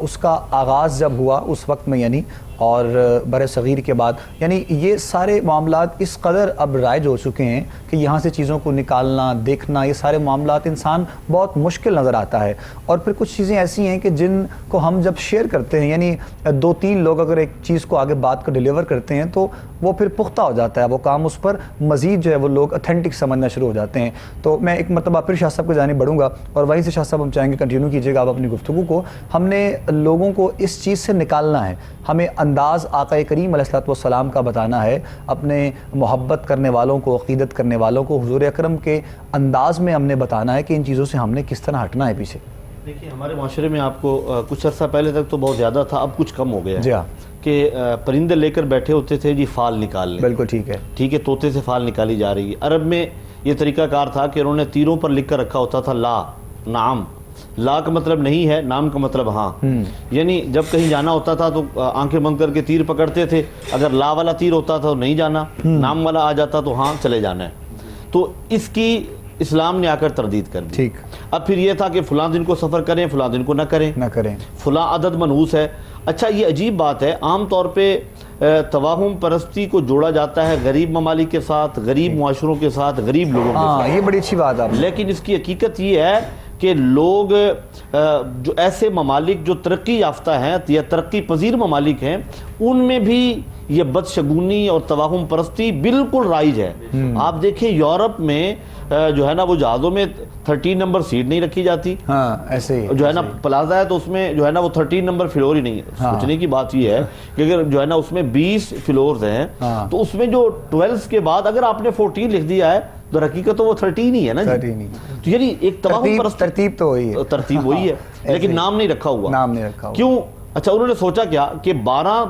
اس کا آغاز جب ہوا اس وقت میں یعنی اور بر صغیر کے بعد یعنی یہ سارے معاملات اس قدر اب رائج ہو چکے ہیں کہ یہاں سے چیزوں کو نکالنا دیکھنا یہ سارے معاملات انسان بہت مشکل نظر آتا ہے۔ اور پھر کچھ چیزیں ایسی ہیں کہ جن کو ہم جب شیئر کرتے ہیں یعنی دو تین لوگ اگر ایک چیز کو آگے بات کو ڈیلیور کرتے ہیں تو وہ پھر پختہ ہو جاتا ہے وہ کام، اس پر مزید جو ہے وہ لوگ اتھینٹک سمجھنا شروع ہو جاتے ہیں۔ تو میں ایک مرتبہ پھر شاہ صاحب کو جانے بڑھوں گا اور وہیں سے شاہ صاحب ہم چاہیں گے کنٹینیو کیجیے گا آپ اپنی گفتگو کو۔ ہم نے لوگوں کو اس چیز سے نکالنا ہے، ہمیں انداز آقا کریم علیہ السلام کا بتانا ہے، اپنے محبت کرنے والوں کو عقیدت کرنے والوں کو حضور اکرم کے انداز میں ہم نے بتانا ہے کہ ان چیزوں سے ہم نے کس طرح ہٹنا ہے پیچھے۔ دیکھیے ہمارے معاشرے میں آپ کو کچھ عرصہ پہلے تک تو بہت زیادہ تھا، اب کچھ کم ہو گیا جی ہاں کہ پرندے لے کر بیٹھے ہوتے تھے جی فال نکال لیں۔ بالکل ٹھیک ہے، ٹھیک ہے، طوطے سے فال نکالی جا رہی ہے۔ عرب میں یہ طریقہ کار تھا کہ انہوں نے تیروں پر لکھ کر رکھا ہوتا تھا لا نعم، لا کا مطلب نہیں ہے، نام کا مطلب ہاں، یعنی جب کہیں جانا ہوتا تھا تو آنکھیں بند کر کے تیر پکڑتے تھے، اگر لا والا تیر ہوتا تھا تو نہیں جانا، نام والا آ جاتا تو ہاں چلے جانا ہے۔ تو اس کی اسلام نے آ کر تردید کر دی۔ ٹھیک، اب پھر یہ تھا کہ فلاں دن کو سفر کریں، فلاں دن کو نہ کریں، فلاں عدد منحوس ہے۔ اچھا یہ عجیب بات ہے، عام طور پہ توہم پرستی کو جوڑا جاتا ہے غریب ممالک کے ساتھ، غریب معاشروں کے ساتھ، غریب لوگوں کے ساتھ، یہ بڑی اچھی بات ہے، لیکن اس کی حقیقت یہ ہے کہ لوگ جو ایسے ممالک جو ترقی یافتہ ہیں یا ترقی پذیر ممالک ہیں ان میں بھی یہ بدشگونی اور توہم پرستی بالکل رائج ہے۔ آپ دیکھیں یورپ میں جو ہے نا وہ جہازوں میں 13 نمبر سیٹ نہیں رکھی جاتی، ہاں ایسے ہی جو ہے نا پلازا ہے تو اس میں جو ہے نا وہ 13 نمبر فلور ہی نہیں ہے۔ سوچنے کی بات یہ ہے کہ اگر جو ہے نا اس میں 20 فلورز ہیں تو اس میں جو 12 کے بعد اگر آپ نے 14 لکھ دیا ہے تو حقیقت تو وہ 13 ہی ہے نا جی۔ تو یعنی ایک توہم پرست ترتیب تو وہی ہے، ترتیب وہی ہے لیکن نام نہیں رکھا ہوا۔ نام نہیں رکھا ہوا کیوں؟ اچھا انہوں نے سوچا کیا کہ 12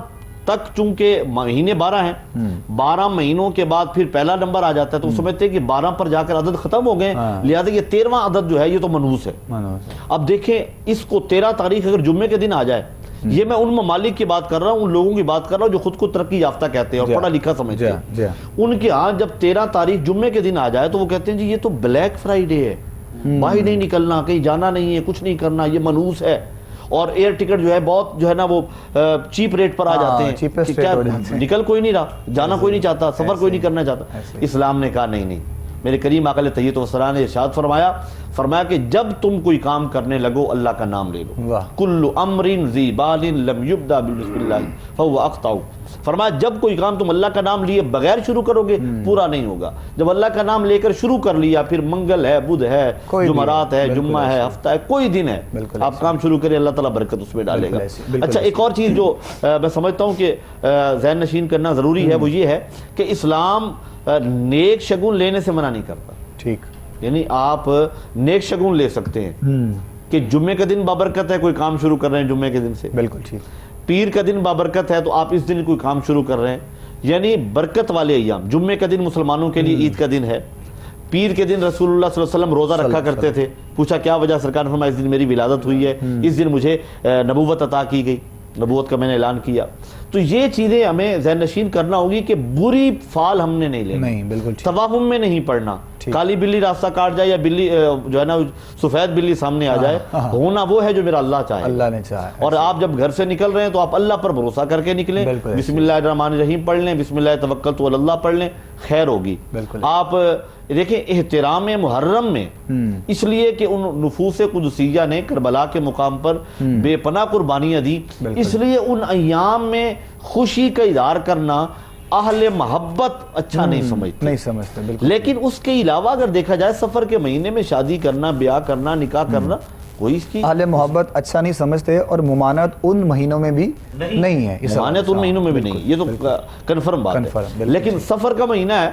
تک چونکہ مہینے 12 ہیں، 12 مہینوں کے بعد پھر پہلا نمبر آ جاتا ہے تو سمجھتے ہیں کہ 12 پر جا کر عدد ختم ہو گئے، لہذا یہ 13واں عدد جو ہے یہ تو منحوس ہے۔ اب دیکھیں اس کو 13 تاریخ اگر جمعے کے دن آ جائے، یہ میں ان ممالک کی بات کر رہا ہوں، ان لوگوں کی بات کر رہا ہوں جو خود کو ترقی یافتہ کہتے ہیں اور پڑھا لکھا سمجھتے ہیں، ان کے ہاں جب 13 تاریخ جمعے کے دن آ جائے تو وہ کہتے ہیں جی یہ تو بلیک فرائیڈے ہے، باہر نہیں نکلنا، کہیں جانا نہیں ہے، کچھ نہیں کرنا، یہ منحوس ہے۔ اور ایئر ٹکٹ جو ہے بہت جو ہے نا وہ چیپ ریٹ پر آ جاتے ہیں کہ کیا نکل کوئی نہیں رہا، جانا کوئی نہیں چاہتا، سفر کوئی نہیں کرنا چاہتا۔ اسلام نے کہا نہیں، میرے کریم آقا علیہ الصلوۃ والسلام نے ارشاد فرمایا کہ جب تم کوئی کام کرنے لگو اللہ کا نام لے لو. واہ. کل امر ذی بال لم یبدا بسم اللہ فهو اقطع. فرمایا جب کوئی کام تم اللہ کا نام لیے بغیر شروع کرو گے پورا نہیں ہوگا. جب اللہ کا نام لے کر شروع کر لیا، پھر منگل ہے، بدھ ہے، جمعرات ہے، جمعہ ہے، ہفتہ ہے، کوئی دن ہے، آپ کام شروع کریں اللہ تعالیٰ برکت اس میں ڈالے گا. اچھا ایک اور چیز جو میں سمجھتا ہوں کہ ذہن نشین کرنا ضروری ہے وہ یہ ہے کہ اسلام نیک شگون لینے سے منع نہیں کرتا. ٹھیک. یعنی آپ نیک شگون لے سکتے ہیں کہ جمعے کا دن بابرکت ہے، کوئی کام شروع کر رہے ہیں جمعے کے دن سے. بالکل ٹھیک. پیر کا دن بابرکت ہے تو آپ اس دن کوئی کام شروع کر رہے ہیں. یعنی برکت والے ایام. جمعے کا دن مسلمانوں کے لیے عید کا دن ہے. پیر کے دن رسول اللہ صلی اللہ علیہ وسلم روزہ رکھا کرتے تھے. پوچھا کیا وجہ؟ سرکار نے فرمایا اس دن میری ولادت ہوئی ہے، اس دن مجھے نبوت عطا کی گئی، نبوت کا میں نے اعلان کیا. تو یہ چیزیں ہمیں ذہن نشین کرنا ہوگی کہ بری فال ہم نے نہیں لینی. نہیں بالکل ٹھیک. توہم میں نہیں پڑنا. کالی بلی راستہ کاٹ جائے یا بلی جو ہے نا سفید بلی سامنے آ جائے، ہونا وہ ہے جو میرا اللہ چاہے. اللہ نے چاہا. اور آپ جب گھر سے نکل رہے ہیں تو آپ اللہ پر بھروسہ کر کے نکلیں. بسم اللہ الرحمن الرحیم پڑھ لیں، بسم اللہ توکلت علی اللہ پڑھ لیں، خیر ہوگی. آپ دیکھیں احترام محرم میں اس لیے کہ ان نفوس قدسیہ نے کربلا کے مقام پر بے پناہ قربانیاں دی، اس لیے ان ایام میں خوشی کا اظہار کرنا اہل محبت اچھا نہیں سمجھتے. لیکن اس کے علاوہ اگر دیکھا جائے سفر کے مہینے میں شادی کرنا، بیاہ کرنا، نکاح کرنا، کوئی اس کی اہل محبت اچھا نہیں سمجھتے. اور ممانعت ان مہینوں میں بھی نہیں ہے. ممانعت ان مہینوں میں بھی نہیں، یہ تو کنفرم بات ہے. لیکن سفر کا مہینہ ہے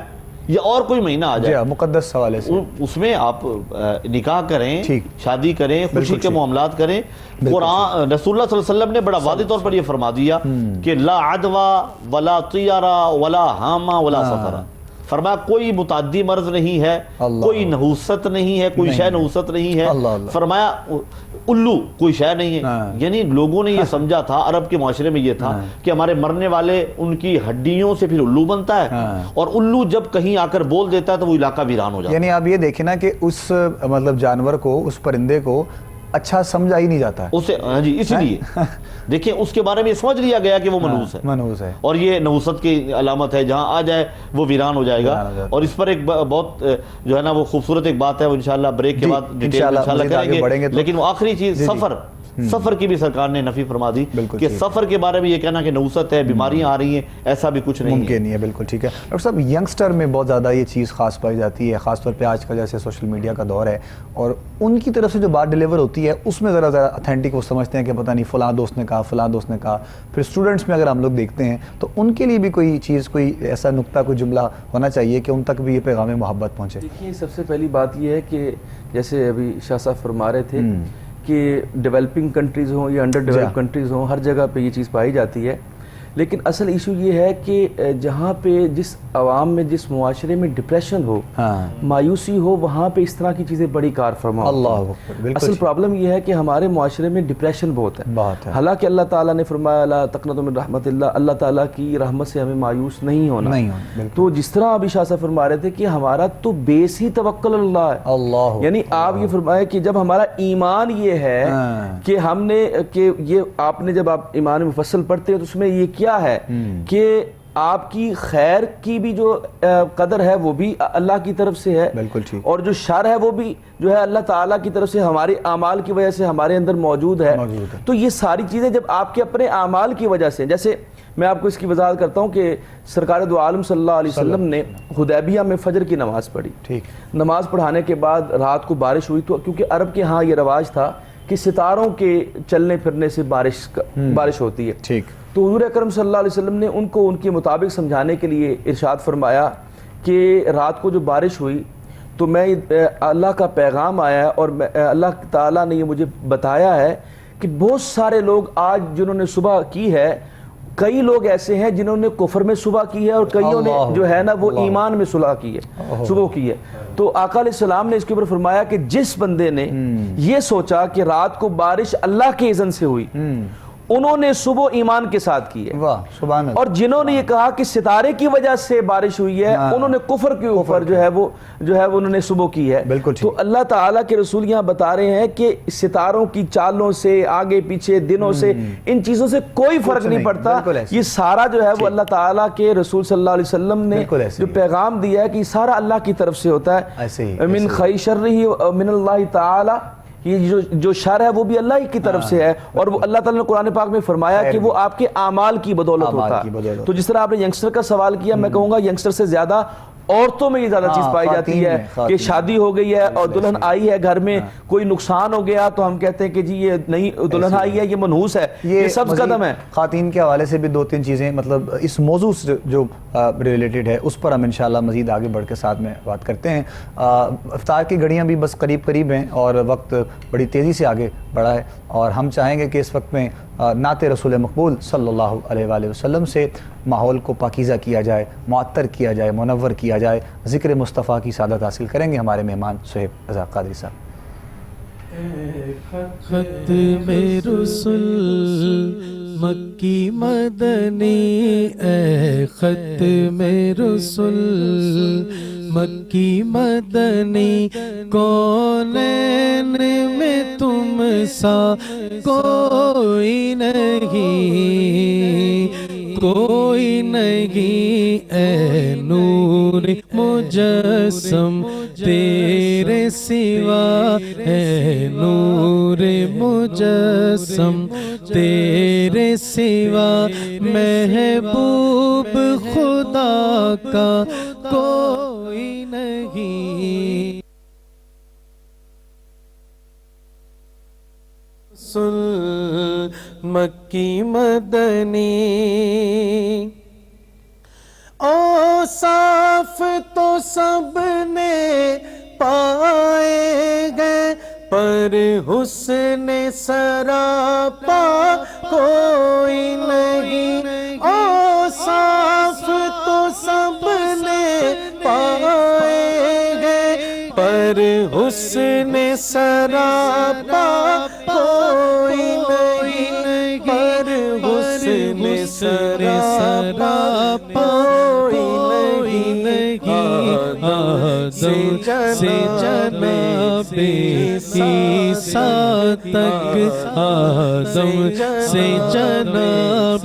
یا اور کوئی مہینہ آ جائے مقدس حوالے سے، اس میں آپ نکاح کریں، شادی کریں، خوشی کے معاملات کریں. قرآن رسول اللہ صلی اللہ علیہ وسلم نے بڑا واضح طور پر یہ فرما دیا کہ لا عدوى ولا طیارہ ولا حامہ ولا سفرہ. فرمایا کوئی متعدی مرض نہیں ہے، کوئی نحوست نہیں ہے، کوئی شے نحوست نہیں ہے. فرمایا الو کوئی شے نہیں ہے. یعنی لوگوں نے یہ سمجھا تھا، عرب کے معاشرے میں یہ تھا کہ ہمارے مرنے والے ان کی ہڈیوں سے پھر الو بنتا ہے، اور الو جب کہیں آ کر بول دیتا ہے تو وہ علاقہ ویران ہو جاتا ہے. یعنی آپ یہ دیکھیں نا کہ اس مطلب جانور کو، اس پرندے کو اچھا سمجھا ہی نہیں جاتا ہے اسے. ہاں جی، اسی لیے دیکھیں اس کے بارے میں سمجھ لیا گیا کہ وہ منحوس ہے اور یہ نحوست کی علامت ہے، جہاں آ جائے وہ ویران ہو جائے گا. اور اس پر ایک بہت جو ہے نا وہ خوبصورت ایک بات ہے، وہ انشاءاللہ بریک کے بعد ڈیٹیل انشاءاللہ کریں گے. لیکن وہ آخری چیز سفر کی بھی سرکار نے نفی فرما دی کہ سفر کے بارے میں یہ کہنا کہ نحوست ہے، بیماریاں آ رہی ہیں، ایسا بھی کچھ نہیں ممکن نہیں ہے. بالکل ٹھیک ہے. ڈاکٹر صاحب ینگسٹر میں بہت زیادہ یہ چیز خاص پائی جاتی ہے، خاص طور پہ آج کا جیسے سوشل میڈیا کا دور ہے، اور ان کی طرف سے جو بات ڈیلیور ہوتی ہے اس میں ذرا اتھینٹک وہ سمجھتے ہیں کہ پتہ نہیں فلاں دوست نے کہا، فلاں دوست نے کہا. پھر اسٹوڈنٹس میں اگر ہم لوگ دیکھتے ہیں تو ان کے لیے بھی کوئی چیز، کوئی ایسا نقطہ، کوئی جملہ ہونا چاہیے کہ ان تک بھی یہ پیغام محبت پہنچے. دیکھیے سب سے پہلی بات یہ ہے کہ جیسے ابھی شاہ صاحب فرما رہے تھے کہ ڈیولپنگ کنٹریز ہوں یا انڈر ڈیولپ کنٹریز ہوں، ہر جگہ پہ یہ چیز پائی جاتی ہے. لیکن اصل ایشو یہ ہے کہ جہاں پہ جس عوام میں، جس معاشرے میں ڈپریشن ہو، مایوسی ہو، وہاں پہ اس طرح کی چیزیں بڑی کار فرما ہوتی ہیں. اصل پرابلم یہ ہے کہ ہمارے معاشرے میں ڈپریشن بہت ہے. حالانکہ اللہ تعالیٰ نے فرمایا لا تقنطوا من رحمت اللہ، اللہ تعالیٰ کی رحمت سے ہمیں مایوس نہیں ہونا. تو جس طرح ابھی شاہ صاحب فرما رہے تھے کہ ہمارا تو بیس ہی توکل اللہ ہے. یعنی آپ یہ فرمائے کہ جب ہمارا ایمان یہ ہے کہ ہم نے، کہ یہ آپ نے جب آپ ایمان مفصل پڑھتے ہیں تو اس میں یہ کیا ہے کہ آپ کی خیر کی بھی جو قدر ہے وہ بھی اللہ کی طرف سے ہے، اور جو شر ہے وہ بھی جو ہے اللہ تعالیٰ کی طرف سے ہمارے اعمال کی وجہ سے ہمارے اندر موجود ہے. تو یہ ساری چیزیں جب آپ کے اپنے اعمال کی وجہ سے، جیسے میں آپ کو اس کی وضاحت کرتا ہوں کہ سرکار دو عالم صلی اللہ علیہ وسلم نے حدیبیہ میں فجر کی نماز پڑھی. نماز پڑھانے کے بعد رات کو بارش ہوئی، تو کیونکہ عرب کے ہاں یہ رواج تھا کہ ستاروں کے چلنے پھرنے سے بارش ہوتی ہے. تو حضور اکرم صلی اللہ علیہ وسلم نے ان کو ان کے مطابق سمجھانے کے لیے ارشاد فرمایا کہ رات کو جو بارش ہوئی تو میں اللہ کا پیغام آیا اور اللہ تعالیٰ نے یہ مجھے بتایا ہے کہ بہت سارے لوگ آج جنہوں نے صبح کی ہے، کئی لوگ ایسے ہیں جنہوں نے کفر میں صبح کی ہے اور کئیوں نے جو ہے نا وہ ایمان میں صبح کی ہے. تو آقا علیہ السلام نے اس کے اوپر فرمایا کہ جس بندے نے یہ سوچا کہ رات کو بارش اللہ کے اذن سے ہوئی، انہوں نے صبح ایمان کے ساتھ کی ہے، واہ سبحان اللہ. اور جنہوں نے یہ کہا کہ ستارے کی وجہ سے بارش ہوئی ہے انہوں نے کفر کے اوپر جو ہے وہ انہوں نے صبح کی ہے. بالکل ٹھیک. تو اللہ تعالیٰ کے رسول یہاں بتا رہے ہیں کہ ستاروں کی چالوں سے، آگے پیچھے، دنوں سے، ان چیزوں سے کوئی فرق نہیں پڑتا. یہ سارا جو ہے وہ اللہ تعالیٰ کے رسول صلی اللہ علیہ وسلم نے جو پیغام دیا ہے کہ یہ سارا اللہ کی طرف سے ہوتا ہے. من خیر شرہ من اللہ تعالیٰ، یہ جو شر ہے وہ بھی اللہ ہی کی طرف سے ہے، اور وہ اللہ تعالیٰ نے قرآن پاک میں فرمایا کہ وہ آپ کے اعمال کی بدولت ہوتا ہے. تو جس طرح آپ نے ینگسٹر کا سوال کیا، میں کہوں گا ینگسٹر سے زیادہ عورتوں میں یہ زیادہ چیز پائی جاتی ہے کہ شادی ہو گئی ہے اور دلہن آئی ہے گھر میں، کوئی نقصان ہو گیا تو ہم کہتے ہیں کہ جی یہ نہیں دلہن آئی ہے، یہ منحوس ہے، یہ سب قدم ہے. خواتین کے حوالے سے بھی 2-3 چیزیں مطلب اس موضوع سے جو ریلیٹڈ ہے اس پر ہم انشاءاللہ مزید آگے بڑھ کے ساتھ میں بات کرتے ہیں. افطار کی گھڑیاں بھی بس قریب ہیں اور وقت بڑی تیزی سے آگے بڑھا ہے، اور ہم چاہیں گے کہ اس وقت میں نعت رسول مقبول صلی اللہ علیہ وآلہ وسلم سے ماحول کو پاکیزہ کیا جائے، معطر کیا جائے، منور کیا جائے. ذکر مصطفیٰ کی سعادت حاصل کریں گے ہمارے مہمان صہیب رضا قادری صاحب. ختم رسل مکی مدنی، اے ختم رسل مکی مدنی، کونین میں تم سا کوئی نہیں، اے نور مجسم تیرے سوا، اے نور مجسم تیرے سوا، محبوب خدا کا کوئی نہیں. سن مکی مدنی، اوصاف تو سب نے پائے گئے پر حسن سراپا کوئی نہیں. اوصاف تو سب نے پائے گئے پر حسن سراپا کوئی نہیں، پر حسن سراپا کوئی نہیں. آدم سے جناب عیسیٰ تک، آدم سے جناب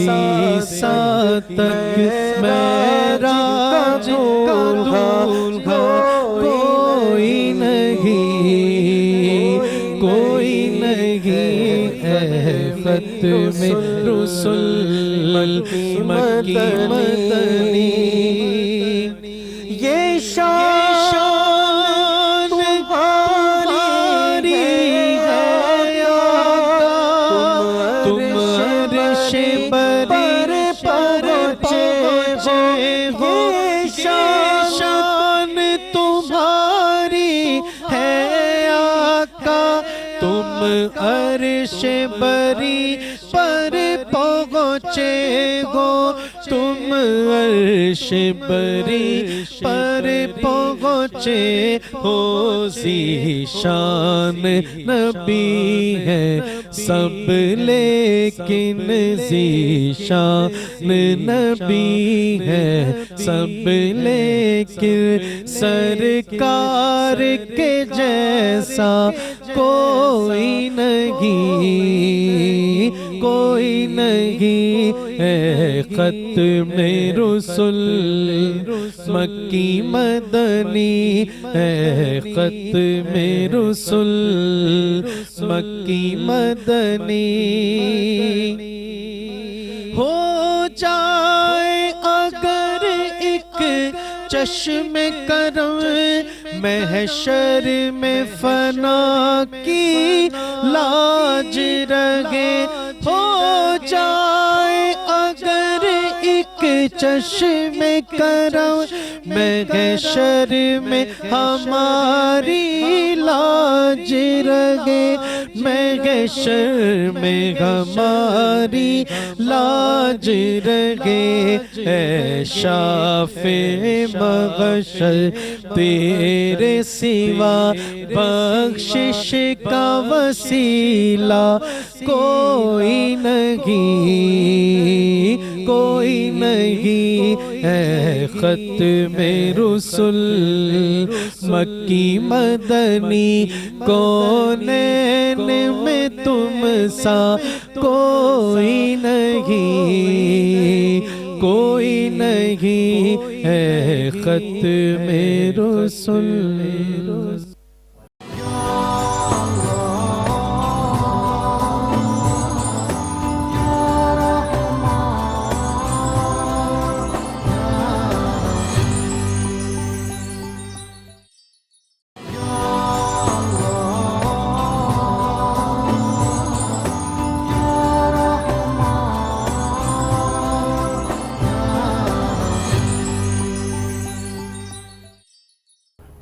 عیسیٰ تک، معراج کا کوئی نہیں، کوئی نہیں. اے ختم رسل مکی مدنی، یہ شان تمہاری ہے آقا، تم عرش پر پہنچے ہو. یہ شان تمہاری ہے آقا، تم عرش بری پر پہنچے ہو، تم عرش بری پر پہنچے ہو. ذیشان نبی ہے سب لیکن ذیشان نبی ہے سب لیکن سرکار کے جیسا کوئی نہیں، کوئی نہیں. اے ختم رسل مکی مدنی، اے ختم رسل مکی مدنی. ہو جائے اگر ایک چشم کرم محشر میں فنا کی لاج رہے، ہو جائے اگر ایک چشم کرم محشر میں ہماری لاج رہے محشر میں ہماری لاج رہے اے شافع محشر تیرے سوا بخشش کا وسیلہ کوئی نہیں کوئی نہیں اے ختم رسل مکی مدنی کونین میں تم سا کوئی نہیں کوئی نہیں اے ختم رسل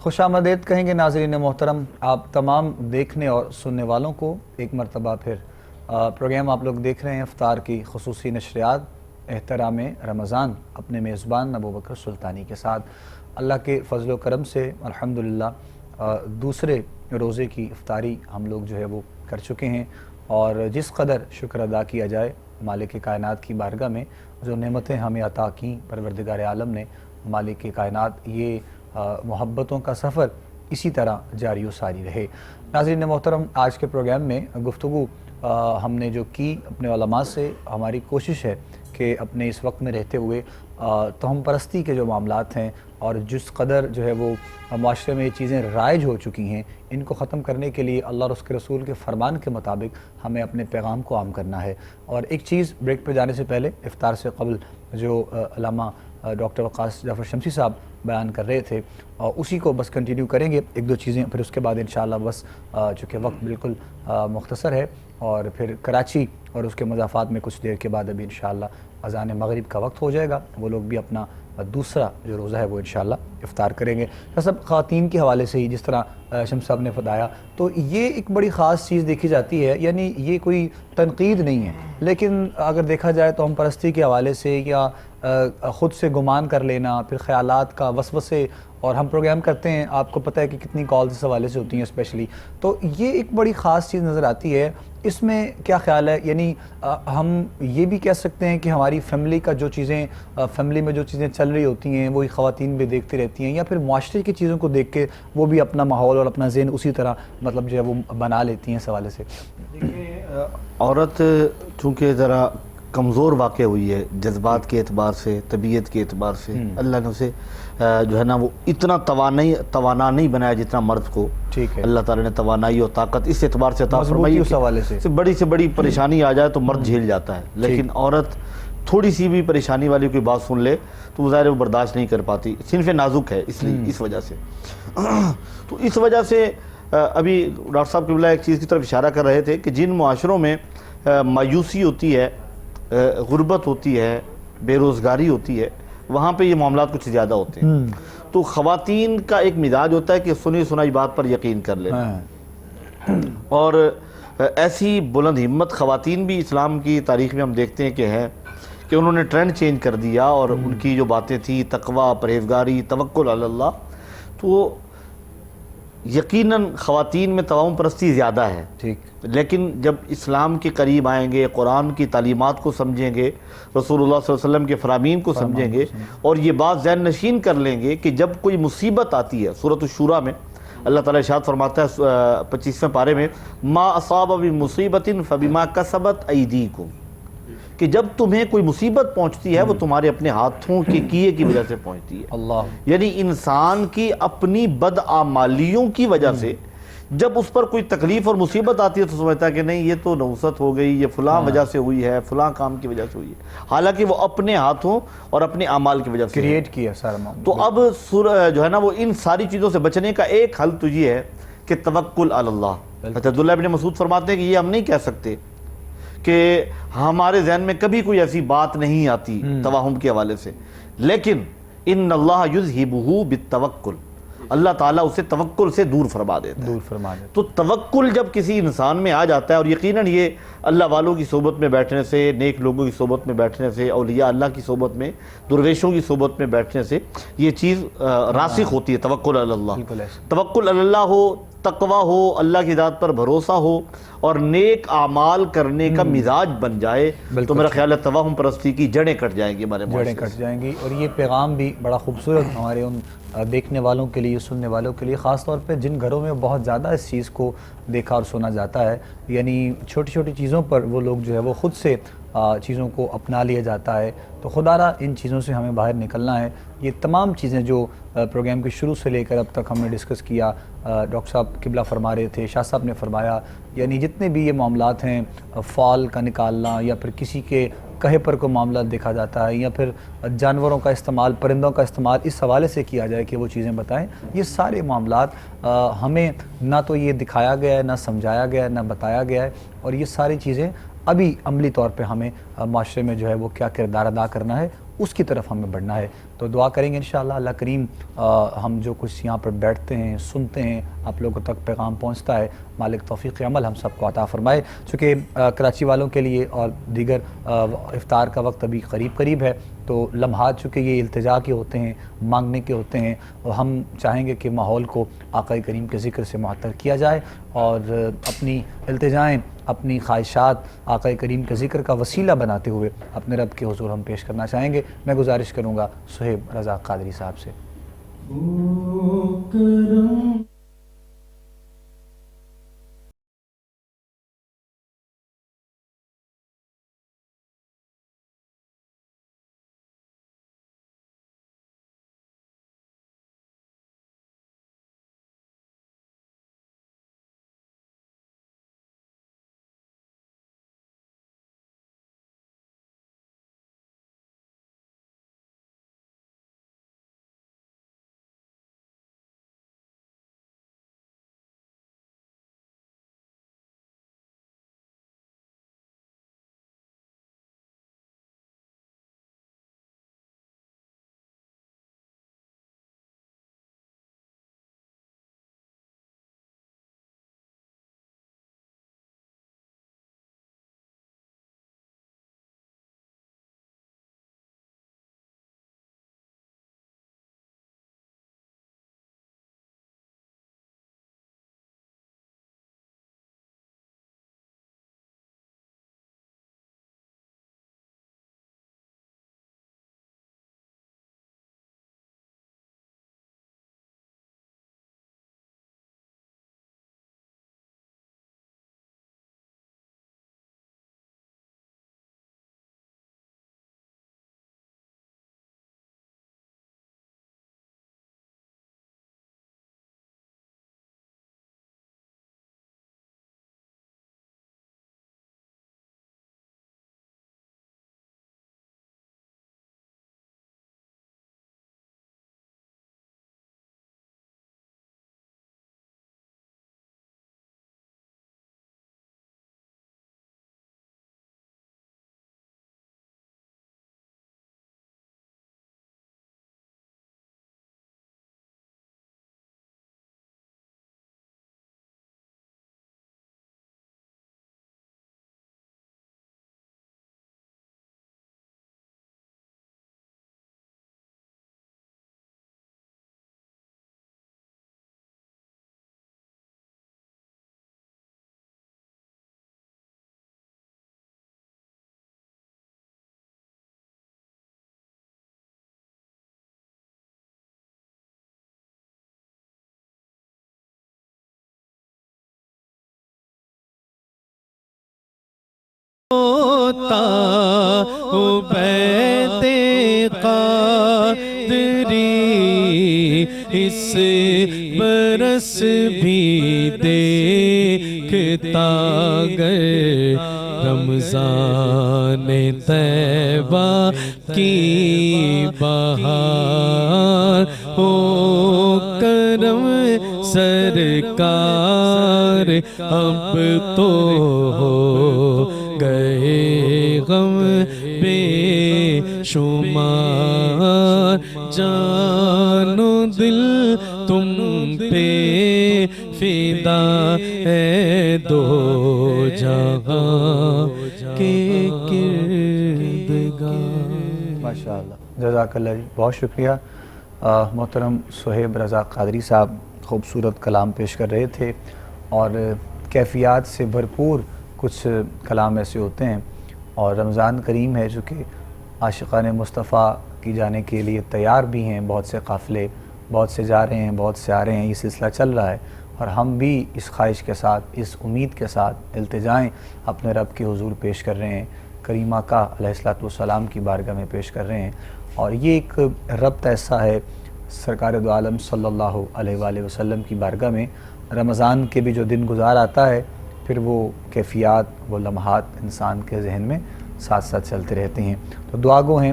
خوش آمدید کہیں گے ناظرین محترم آپ تمام دیکھنے اور سننے والوں کو ایک مرتبہ پھر پروگرام آپ لوگ دیکھ رہے ہیں افطار کی خصوصی نشریات احترام رمضان اپنے میزبان ابوبکر سلطانی کے ساتھ اللہ کے فضل و کرم سے الحمدللہ دوسرے روزے کی افطاری ہم لوگ جو ہے وہ کر چکے ہیں، اور جس قدر شکر ادا کیا جائے مالک کائنات کی بارگاہ میں جو نعمتیں ہمیں عطا کیں پروردگار عالم نے، مالک کائنات یہ محبتوں کا سفر اسی طرح جاری و ساری رہے۔ ناظرین محترم، آج کے پروگرام میں گفتگو ہم نے جو کی اپنے علماء سے، ہماری کوشش ہے کہ اپنے اس وقت میں رہتے ہوئے توہم پرستی کے جو معاملات ہیں اور جس قدر جو ہے وہ معاشرے میں یہ چیزیں رائج ہو چکی ہیں، ان کو ختم کرنے کے لیے اللہ اور اس کے رسول کے فرمان کے مطابق ہمیں اپنے پیغام کو عام کرنا ہے۔ اور ایک چیز بریک پہ جانے سے پہلے افطار سے قبل جو علامہ ڈاکٹر وقاص جعفر شمسی صاحب بیان کر رہے تھے، اور اسی کو بس کنٹینیو کریں گے، ایک دو چیزیں پھر اس کے بعد انشاءاللہ بس چونکہ وقت بالکل مختصر ہے، اور پھر کراچی اور اس کے مضافات میں کچھ دیر کے بعد ابھی انشاءاللہ اذان مغرب کا وقت ہو جائے گا، وہ لوگ بھی اپنا دوسرا جو روزہ ہے وہ انشاءاللہ افطار کریں گے۔ سب خواتین کے حوالے سے ہی جس طرح شمس صاحب نے بتایا، تو یہ ایک بڑی خاص چیز دیکھی جاتی ہے، یعنی یہ کوئی تنقید نہیں ہے، لیکن اگر دیکھا جائے تو ہم پرستی کے حوالے سے یا خود سے گمان کر لینا، پھر خیالات کا وسوسے، اور ہم پروگرام کرتے ہیں، آپ کو پتہ ہے کہ کتنی کالز اس حوالے سے ہوتی ہیں اسپیشلی، تو یہ ایک بڑی خاص چیز نظر آتی ہے۔ اس میں کیا خیال ہے؟ یعنی ہم یہ بھی کہہ سکتے ہیں کہ ہماری فیملی کا جو چیزیں فیملی میں جو چیزیں چل رہی ہوتی ہیں وہی خواتین بھی دیکھتی رہتی ہیں، یا پھر معاشرے کی چیزوں کو دیکھ کے وہ بھی اپنا ماحول اور اپنا ذہن اسی طرح مطلب جو ہے وہ بنا لیتی ہیں اس حوالے سے؟ عورت چونکہ ذرا کمزور واقع ہوئی ہے جذبات کے اعتبار سے، طبیعت کے اعتبار سے، اللہ نے اسے جو ہے نا وہ اتنا توانا نہیں بنایا جتنا مرد کو اللہ تعالیٰ نے توانائی اور طاقت اس اعتبار سے عطا فرمائی ہے، بڑی سے بڑی پریشانی آ جائے تو مرد جھیل جاتا ہے، لیکن عورت تھوڑی سی بھی پریشانی والی کوئی بات سن لے تو ظاہر وہ برداشت نہیں کر پاتی، صنف نازک ہے اس لیے، اس وجہ سے تو اس وجہ سے ابھی ڈاکٹر صاحب قبلہ ایک چیز کی طرف اشارہ کر رہے تھے کہ جن معاشروں میں مایوسی ہوتی ہے، غربت ہوتی ہے، بے روزگاری ہوتی ہے، وہاں پہ یہ معاملات کچھ زیادہ ہوتے ہیں، تو خواتین کا ایک مزاج ہوتا ہے کہ سنی سنائی بات پر یقین کر لینا، اور ایسی بلند ہمت خواتین بھی اسلام کی تاریخ میں ہم دیکھتے ہیں کہ ہیں کہ انہوں نے ٹرینڈ چینج کر دیا، اور ان کی جو باتیں تھیں تقوی، پرہیزگاری، توکل علی اللہ، تو یقیناً خواتین میں توہم پرستی زیادہ ہے، لیکن جب اسلام کے قریب آئیں گے، قرآن کی تعلیمات کو سمجھیں گے، رسول اللہ صلی اللہ علیہ وسلم کے فرامین کو سمجھیں گے، اور یہ بات ذہن نشین کر لیں گے کہ جب کوئی مصیبت آتی ہے، سورۃ الشورى میں اللہ تعالیٰ ارشاد فرماتا ہے 25ویں پارے میں، ما اصاب من مصیبت فبما کسبت ایدیکم، کہ جب تمہیں کوئی مصیبت پہنچتی ہے وہ تمہارے اپنے ہاتھوں کے کیے کی وجہ سے پہنچتی ہے، اللہ، یعنی انسان کی اپنی بدعمالیوں کی وجہ سے جب اس پر کوئی تکلیف اور مصیبت آتی ہے تو سمجھتا ہے کہ نہیں یہ تو نوست ہو گئی، یہ فلاں وجہ سے ہوئی ہے، فلاں کام کی وجہ سے ہوئی ہے، حالانکہ وہ اپنے ہاتھوں اور اپنے اعمال کی وجہ سے کریٹ کیا سارا معاملہ۔ تو اب جو ہے نا وہ ان ساری چیزوں سے بچنے کا ایک حل تو یہ ہے کہ توکل علی اللہ۔ حضرت عبداللہ ابن مسعود فرماتے ہیں کہ یہ ہم نہیں کہہ سکتے کہ ہمارے ذہن میں کبھی کوئی ایسی بات نہیں آتی توہم کے حوالے سے، لیکن ان اللہ یذہبہ بالتوکل، اللہ تعالیٰ اسے توکل سے دور فرما دیتا ہے۔ دور فرما دے۔ تو توکل جب کسی انسان میں آ جاتا ہے، اور یقیناً یہ اللہ والوں کی صحبت میں بیٹھنے سے، نیک لوگوں کی صحبت میں بیٹھنے سے، اولیاء اللہ کی صحبت میں، درویشوں کی صحبت میں بیٹھنے سے یہ چیز راسخ ہوتی ہے، توکل علی اللہ۔ بالکل ایسے۔ توکل علی اللہ ہو، تقوی ہو، اللہ کی ذات پر بھروسہ ہو، اور نیک اعمال کرنے کا مزاج بن جائے، تو میرا خیال ہے توہم پرستی کی جڑیں کٹ جائیں گی، ہمارے جڑیں کٹ جائیں گی۔ اور یہ پیغام بھی بڑا خوبصورت ہمارے ان دیکھنے والوں کے لیے، سننے والوں کے لیے، خاص طور پہ جن گھروں میں بہت زیادہ اس چیز کو دیکھا اور سنا جاتا ہے، یعنی چھوٹی چھوٹی چیزوں پر وہ لوگ جو ہے وہ خود سے چیزوں کو اپنا لیا جاتا ہے۔ تو خدا را ان چیزوں سے ہمیں باہر نکلنا ہے۔ یہ تمام چیزیں جو پروگرام کے شروع سے لے کر اب تک ہم نے ڈسکس کیا، ڈاکٹر صاحب قبلہ فرما رہے تھے، شاہ صاحب نے فرمایا، یعنی جتنے بھی یہ معاملات ہیں، فال کا نکالنا یا پھر کسی کے کہے پر کوئی معاملات دیکھا جاتا ہے، یا پھر جانوروں کا استعمال، پرندوں کا استعمال اس حوالے سے کیا جائے کہ وہ چیزیں بتائیں، یہ سارے معاملات ہمیں نہ تو یہ دکھایا گیا ہے، نہ سمجھایا گیا ہے، نہ بتایا گیا ہے، اور یہ ساری چیزیں ابھی عملی طور پہ ہمیں معاشرے میں جو ہے وہ کیا کردار ادا کرنا ہے، اس کی طرف ہمیں بڑھنا ہے۔ تو دعا کریں گے انشاءاللہ اللہ کریم ہم جو کچھ یہاں پر بیٹھتے ہیں، سنتے ہیں، آپ لوگوں تک پیغام پہنچتا ہے، مالک توفیق عمل ہم سب کو عطا فرمائے۔ چونکہ کراچی والوں کے لیے اور دیگر افطار کا وقت ابھی قریب ہے، تو لمحات چونکہ یہ التجا کے ہوتے ہیں، مانگنے کے ہوتے ہیں، اور ہم چاہیں گے کہ ماحول کو آقا کریم کے ذکر سے معطر کیا جائے، اور اپنی التجائیں، اپنی خواہشات آقا کریم کے ذکر کا وسیلہ بناتے ہوئے اپنے رب کے حضور ہم پیش کرنا چاہیں گے۔ میں گزارش کروں گا صہیب رضا قادری صاحب سے۔ ہوتا عبید قادری اس برس بھی دیکھتا گئے رمضان طیبہ کی بہار ہو کرم سرکار کر اب تو ہو گئے غم بے شمار، جان و دل تم پہ فدا ہے دو جہاں کے کردگار۔ ماشاءاللہ، جزاک اللہ جی، بہت شکریہ۔ محترم صہیب رضا قادری صاحب خوبصورت کلام پیش کر رہے تھے، اور کیفیات سے بھرپور کچھ کلام ایسے ہوتے ہیں، اور رمضان کریم ہے جو کہ عاشقان مصطفیٰ کی جانے کے لیے تیار بھی ہیں، بہت سے قافلے بہت سے جا رہے ہیں، بہت سے آ رہے ہیں، یہ سلسلہ چل رہا ہے، اور ہم بھی اس خواہش کے ساتھ، اس امید کے ساتھ التجائیں اپنے رب کے حضور پیش کر رہے ہیں، کریم آقا علیہ السلام کی بارگاہ میں پیش کر رہے ہیں۔ اور یہ ایک ربط ایسا ہے سرکار دو عالم صلی اللہ علیہ وآلہ وسلم کی بارگاہ میں، رمضان کے بھی جو دن گزار آتا ہے، پھر وہ کیفیات، وہ لمحات انسان کے ذہن میں ساتھ ساتھ چلتے رہتے ہیں۔ تو دعا گو ہیں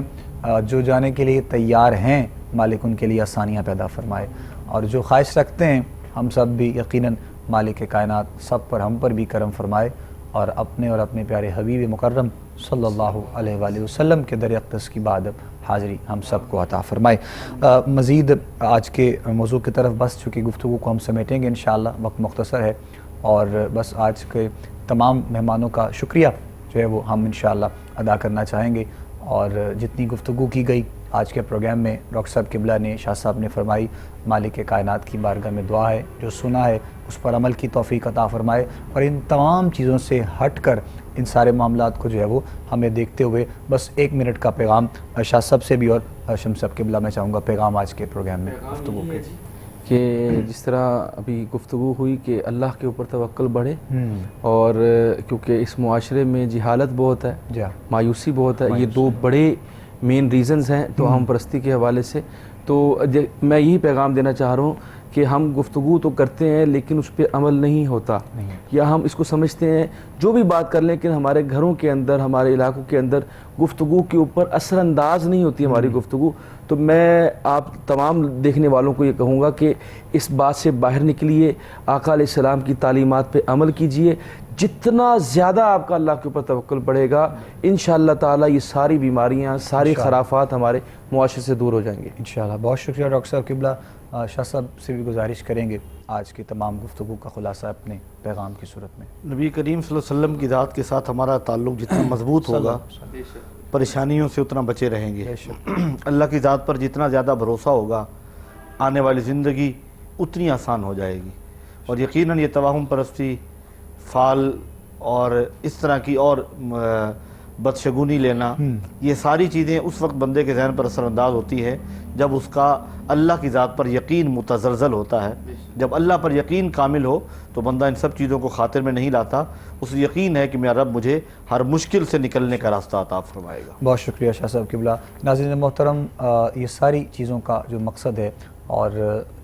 جو جانے کے لیے تیار ہیں، مالک ان کے لیے آسانیاں پیدا فرمائے، اور جو خواہش رکھتے ہیں ہم سب بھی یقیناً مالک کائنات سب پر، ہم پر بھی کرم فرمائے، اور اپنے اور اپنے پیارے حبیب مکرم صلی اللہ علیہ وآلہ وسلم کے در اقدس کی بعد حاضری ہم سب کو عطا فرمائے۔ مزید آج کے موضوع کی طرف بس چونکہ گفتگو کو ہم سمیٹیں گے انشاءاللہ، وقت مختصر ہے، اور بس آج کے تمام مہمانوں کا شکریہ جو ہے وہ ہم انشاءاللہ ادا کرنا چاہیں گے، اور جتنی گفتگو کی گئی آج کے پروگرام میں، ڈاکٹر صاحب قبلہ نے، شاہ صاحب نے فرمائی، مالک کائنات کی بارگاہ میں دعا ہے جو سنا ہے اس پر عمل کی توفیق عطا فرمائے، اور ان تمام چیزوں سے ہٹ کر ان سارے معاملات کو جو ہے وہ ہمیں دیکھتے ہوئے بس 1 منٹ کا پیغام شاہ صاحب سے بھی اور شمس صاحب قبلہ میں چاہوں گا پیغام آج کے پروگرام میں گفتگو کے، کہ جس طرح ابھی گفتگو ہوئی کہ اللہ کے اوپر توکل بڑھے، اور کیونکہ اس معاشرے میں جہالت بہت ہے، مایوسی بہت ہے، یہ 2 بڑے مین ریزنز ہیں توہم پرستی کے حوالے سے۔ تو میں یہی پیغام دینا چاہ رہا ہوں کہ ہم گفتگو تو کرتے ہیں لیکن اس پہ عمل نہیں ہوتا، یا ہم اس کو سمجھتے ہیں جو بھی بات کر لیں کہ ہمارے گھروں کے اندر، ہمارے علاقوں کے اندر گفتگو کے اوپر اثر انداز نہیں ہوتی ہماری گفتگو۔ تو میں آپ تمام دیکھنے والوں کو یہ کہوں گا کہ اس بات سے باہر نکلیے، آقا علیہ السلام کی تعلیمات پہ عمل کیجئے، جتنا زیادہ آپ کا اللہ کے اوپر توکل بڑھے گا انشاءاللہ تعالی یہ ساری بیماریاں، ساری خرافات ہمارے معاشرے سے دور ہو جائیں گے انشاءاللہ۔ بہت شکریہ ڈاکٹر صاحب قبلہ۔ شاہ صاحب سے بھی گزارش کریں گے آج کی تمام گفتگو کا خلاصہ اپنے پیغام کی صورت میں۔ نبی کریم صلی اللہ علیہ وسلم کی ذات کے ساتھ ہمارا تعلق جتنا مضبوط ہوگا، پریشانیوں سے اتنا بچے رہیں گے، اللہ کی ذات پر جتنا زیادہ بھروسہ ہوگا، آنے والی زندگی اتنی آسان ہو جائے گی، اور یقیناً یہ توہم پرستی، فال اور اس طرح کی اور بدشگونی لینا، یہ ساری چیزیں اس وقت بندے کے ذہن پر اثر انداز ہوتی ہے جب اس کا اللہ کی ذات پر یقین متزلزل ہوتا ہے۔ جب اللہ پر یقین کامل ہو تو بندہ ان سب چیزوں کو خاطر میں نہیں لاتا، اس یقین ہے کہ میرا رب مجھے ہر مشکل سے نکلنے کا راستہ عطا فرمائے گا۔ بہت شکریہ شاہ صاحب قبلہ۔ ناظرین محترم، یہ ساری چیزوں کا جو مقصد ہے، اور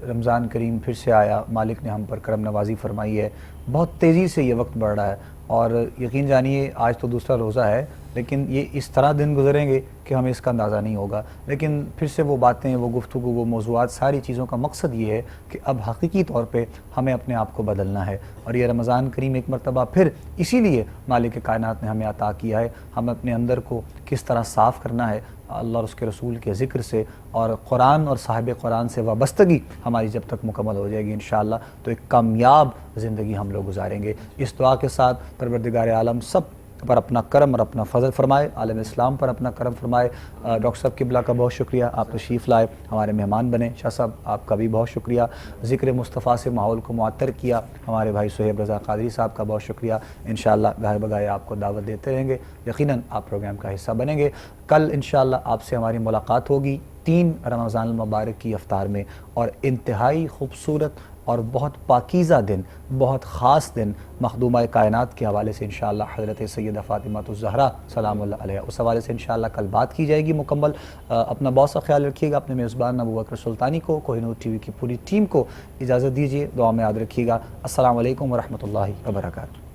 رمضان کریم پھر سے آیا، مالک نے ہم پر کرم نوازی فرمائی ہے، بہت تیزی سے یہ وقت بڑھ رہا ہے، اور یقین جانیے آج تو دوسرا روزہ ہے، لیکن یہ اس طرح دن گزریں گے کہ ہمیں اس کا اندازہ نہیں ہوگا، لیکن پھر سے وہ باتیں، وہ گفتگو، وہ موضوعات، ساری چیزوں کا مقصد یہ ہے کہ اب حقیقی طور پہ ہمیں اپنے آپ کو بدلنا ہے، اور یہ رمضان کریم ایک مرتبہ پھر اسی لیے مالک کائنات نے ہمیں عطا کیا ہے، ہم اپنے اندر کو کس طرح صاف کرنا ہے اللہ اور اس کے رسول کے ذکر سے، اور قرآن اور صاحب قرآن سے وابستگی ہماری جب تک مکمل ہو جائے گی انشاءاللہ تو ایک کامیاب زندگی ہم لوگ گزاریں گے۔ اس دعا کے ساتھ پروردگار عالم سب پر اپنا کرم اور اپنا فضل فرمائے، عالم اسلام پر اپنا کرم فرمائے۔ ڈاکٹر صاحب قبلہ کا بہت شکریہ، آپ تشریف لائے، ہمارے مہمان بنے۔ شاہ صاحب آپ کا بھی بہت شکریہ، ذکر مصطفیٰ سے ماحول کو معطر کیا۔ ہمارے بھائی صہیب رضا قادری صاحب کا بہت شکریہ، انشاءاللہ گاہے بگاہے آپ کو دعوت دیتے رہیں گے، یقیناً آپ پروگرام کا حصہ بنیں گے۔ کل انشاءاللہ آپ سے ہماری ملاقات ہوگی 3 رمضان المبارک کی افطار میں، اور انتہائی خوبصورت اور بہت پاکیزہ دن، بہت خاص دن مخدومہ کائنات کے حوالے سے انشاءاللہ حضرت سیدہ فاطمہ الزہرا سلام اللہ علیہا، اس حوالے سے انشاءاللہ کل بات کی جائے گی مکمل۔ اپنا بہت سا خیال رکھیے گا، اپنے میزبان ابو بکر سلطانی کو، کوہ نور ٹی وی کی پوری ٹیم کو اجازت دیجیے، دعا میں یاد رکھیے گا۔ السلام علیکم ورحمۃ اللہ وبرکاتہ۔